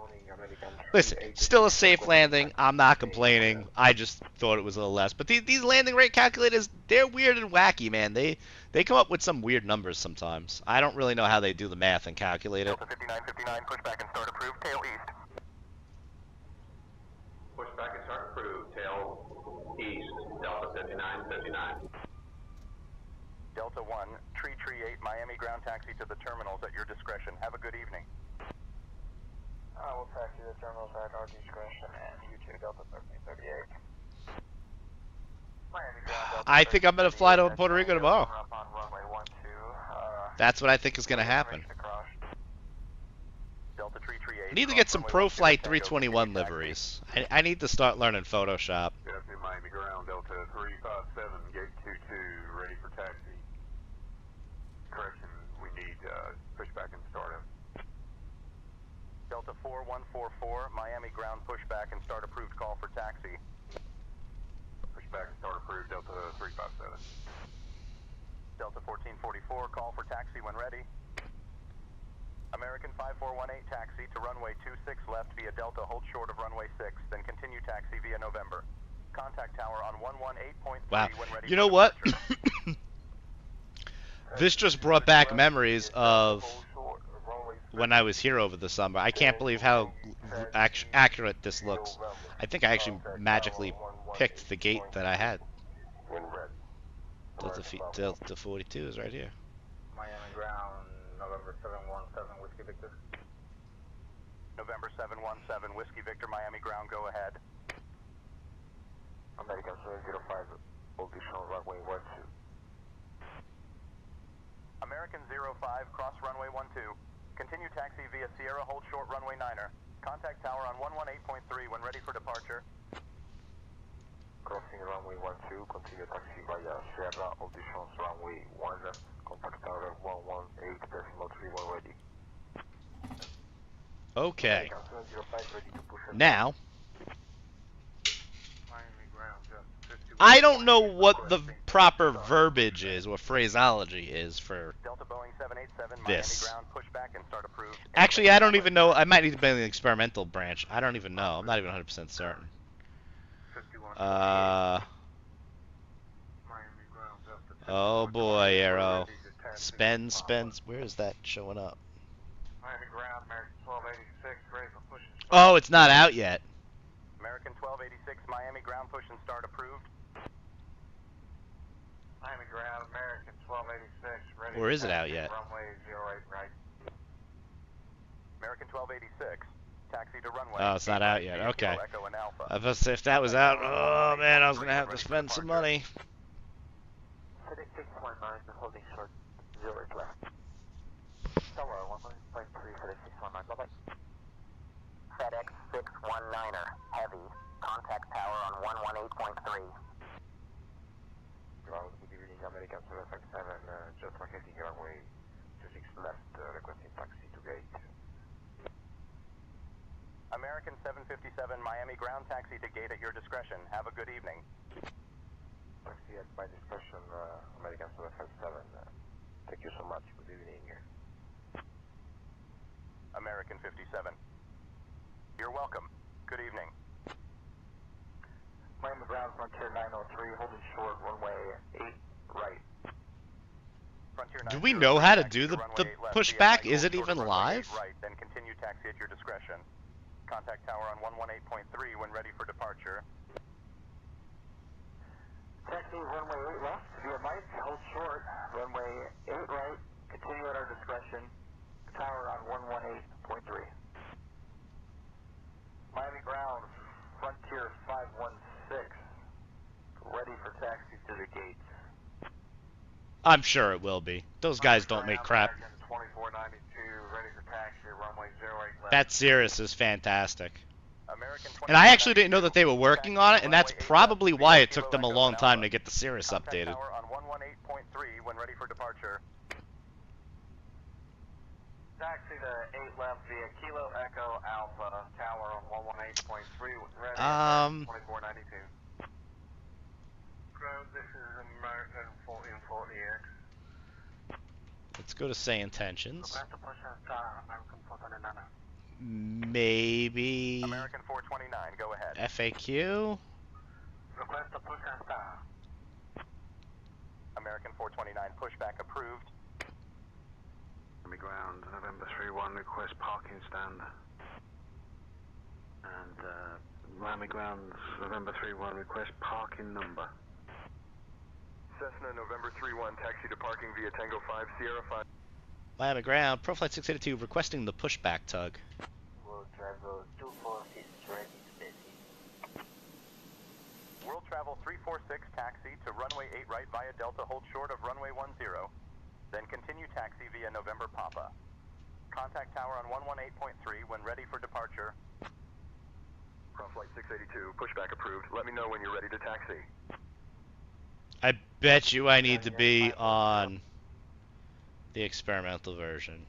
Listen, still a safe landing. I'm not complaining. I just thought it was a little less. But these landing rate calculators, they're weird and wacky, man. They come up with some weird numbers sometimes. I don't really know how they do the math and calculate it. Delta 5959, pushback and start approved, tail east. Pushback and start approved, tail east, Delta 5959. Delta 1, Tree 8, Miami ground taxi to the terminals at your discretion. Have a good evening. I will taxi the terminals at our discretion and you too, Delta 1338. Miami ground, Delta I think I'm going to fly to Puerto Rico tomorrow. Up on runway 12, That's what I think is going to happen. Delta 338. I need to get some Pro Flight 321 liveries. I need to start learning Photoshop. Good afternoon, Miami ground, Delta 357, gate 22, ready for taxi. Correction, we need pushback and startup. Delta 4144, Miami ground pushback and start approved, call for taxi. Pushback and start approved, Delta 357. Delta 1444, call for taxi when ready. American 5418 taxi to runway 26 left via Delta, hold short of runway 6, then continue taxi via November. Contact tower on 118.3 Wow. when ready. You know what? This just brought back memories of when I was here over the summer. I can't believe how accurate this looks. I think I actually magically picked the gate that I had. Delta 42 is right here. Miami ground, November 717, Whiskey Victor. November 717, Whiskey Victor, Miami ground, go ahead. American 705, additional runway 12. American 05, cross runway 12. Continue taxi via Sierra, hold short runway 9er. Contact tower on 118.3 when ready for departure. Crossing runway 12, continue taxi via Sierra, additional runway 1, contact tower 118.3 when ready. Okay. Now, I don't know what the proper verbiage is or phraseology is for this. Ground pushback and start approved. Actually, I don't even know. I might need to be in the experimental branch. I don't even know. I'm not even 100% certain. Oh boy, Arrow. Spend. Where is that showing up? Miami ground, American 1286, ready for push and start. Oh, it's not out yet. American 1286, Miami ground push and start approved. Miami ground, American 1286, ready. Or is it out yet? Runway 08 right. American 1286, taxi to runway. Oh, it's not out yet. Okay. Echo and Alpha. I was, if that was out, oh man, I was gonna have to spend some money. Heading 619, holding short, 08 left. Tower 1.3, heading 619, bye-bye. FedEx 619er, heavy, contact tower on 118.3. Good evening, American 757, just locating runway 26 left, requesting taxi to gate. American 757, Miami ground taxi to gate at your discretion. Have a good evening. Taxi at my discretion, American 757. Thank you so much. Good evening. American 57. You're welcome. Good evening. Miami ground, Frontier 903, holding short, runway 8 right. Do we know how to do the pushback? Is it even live? Right, then continue taxi at your discretion. Contact tower on 118.3 when ready for departure. Taxi runway 8 left, via Mike, hold short, runway 8 right, continue at our discretion, tower on 118.3. Miami ground, Frontier 516, ready for taxi to the gates. I'm sure it will be. Those guys don't make crap. 2492, ready for taxi, runway 08 left. That Cirrus is fantastic. And I actually didn't know that they were working on it, and that's probably why it took them a long time to get the Cirrus updated. Tower on 118.3 when ready for departure. Taxi to 8 left via Kilo Echo Alpha, tower on 118.3, ready 2492. Ground, this is American 1440X. Let's go to say intentions. Request to push and start, American 429. Maybe American 429, go ahead. FAQ. Request to push and start. American 429, pushback approved. Miami ground, November 31, request parking stand. And Miami ground, November 31, request parking number. Cessna, November 31, taxi to parking via Tango 5, Sierra 5. Miami ground, Proflight 682 requesting the pushback tug. World Travel 246, ready, steady. World Travel 346, taxi to runway 8 right via Delta, hold short of runway 10. Then continue taxi via November Papa. Contact tower on 118.3 when ready for departure. Flight 682, pushback approved. Let me know when you're ready to taxi. I bet you I need to be on the experimental version.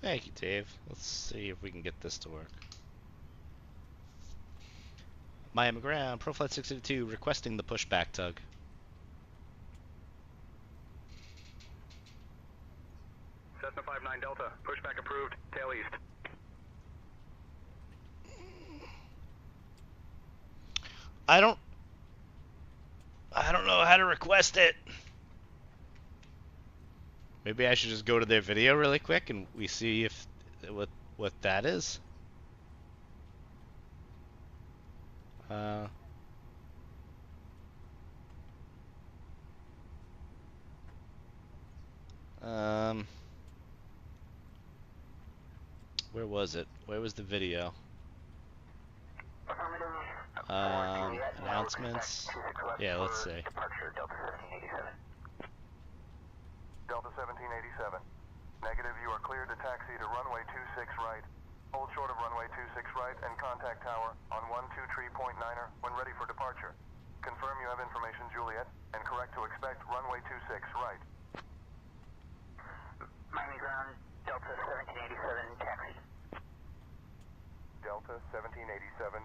Thank you, Dave. Let's see if we can get this to work. Miami ground, Proflight 682 requesting the pushback tug. Cessna 59 Delta, pushback approved, tail east. I don't know how to request it. Maybe I should just go to their video really quick and we see if what that is. Where was it? Where was the video? Announcements. Yeah, let's see. Delta 1787. Negative, you are cleared to taxi to runway 26 right. Hold short of runway 26 right and contact tower on 123.9er when ready for departure. Confirm you have information, Juliet, and correct to expect runway 26 right. Miami ground, Delta 1787, taxi. Delta 1787,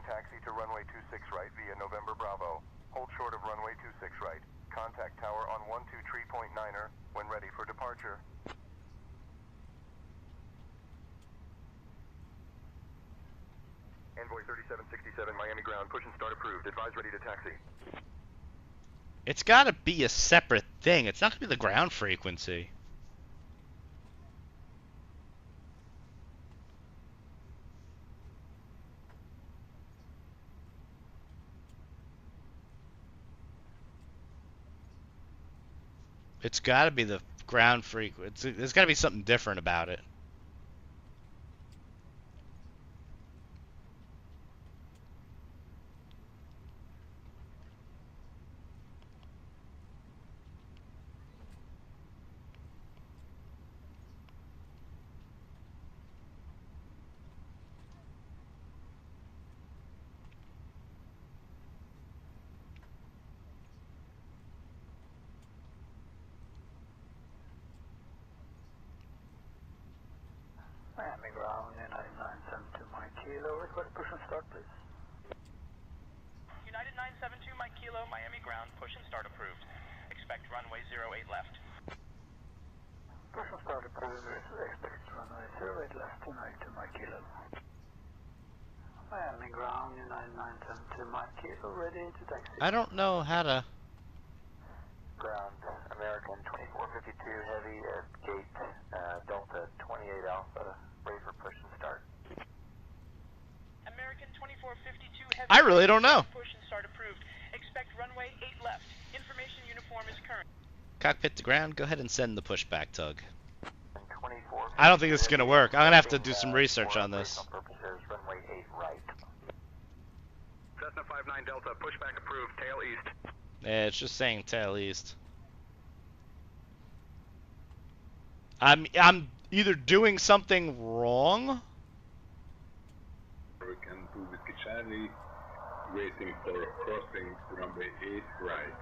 taxi to runway 26 right via November Bravo. Hold short of runway 26 right. Contact tower on 123.9er when ready for departure. Envoy 3767, Miami ground, push and start approved. Advise ready to taxi. It's gotta be a separate thing. It's not gonna be the ground frequency. It's gotta be the ground frequency. There's gotta be something different about it. Miami ground, United 972 Mike Kilo, request push and start please. United 972 Mike Kilo, Miami ground, push and start approved. Expect runway 08 left. Push and start approved, expect runway 08 left, United 2 Mike Kilo. Miami ground, United 972 Mike Kilo, ready to taxi. I don't know how to... Ground, American 2452 heavy at gate, Delta 28 Alpha, ready for push and start. American 2452 heavy. I really don't know. Push and start approved. Expect runway 8 left. Information uniform is current. Cockpit to ground, go ahead and send the pushback tug. I don't think this is gonna work. I'm gonna have to do some research on this. Purposes, runway 8 right. Cessna 59 Delta, pushback approved, tail east. Yeah, it's just saying tail east. I'm either doing something wrong. American 2 Whiskey Charlie, waiting for crossing runway 8 right.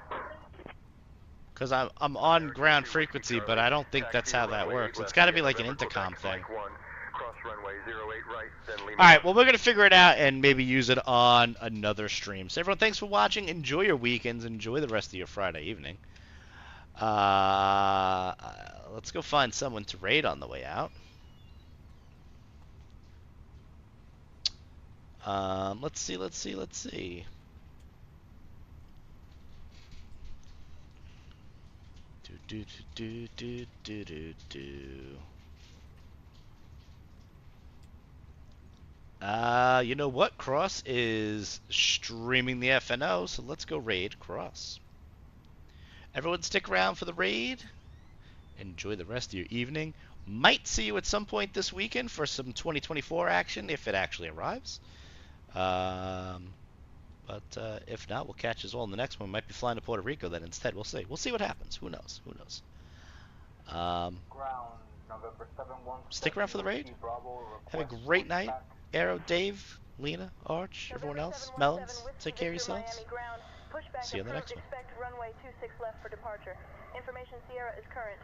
Because I'm on ground frequency, but I don't think that's how that works. It's got to be like an intercom thing. Alright, well, we're going to figure it out and maybe use it on another stream. So, everyone, thanks for watching. Enjoy your weekends. Enjoy the rest of your Friday evening. Let's go find someone to raid on the way out. Let's see. You know what? Cross is streaming the FNO, so let's go raid Cross. Everyone stick around for the raid. Enjoy the rest of your evening. Might see you at some point this weekend for some 2024 action if it actually arrives. But if not, we'll catch us all in the next one. Might be flying to Puerto Rico then instead. We'll see. We'll see what happens. Who knows? Who knows? Ground, November 71. Stick around for the raid. Have a great night. Arrow, Dave, Lena, Arch, everyone else. Melons, take care of yourselves. See you on the next one. Expect runway 26 left for departure. Information Sierra is current.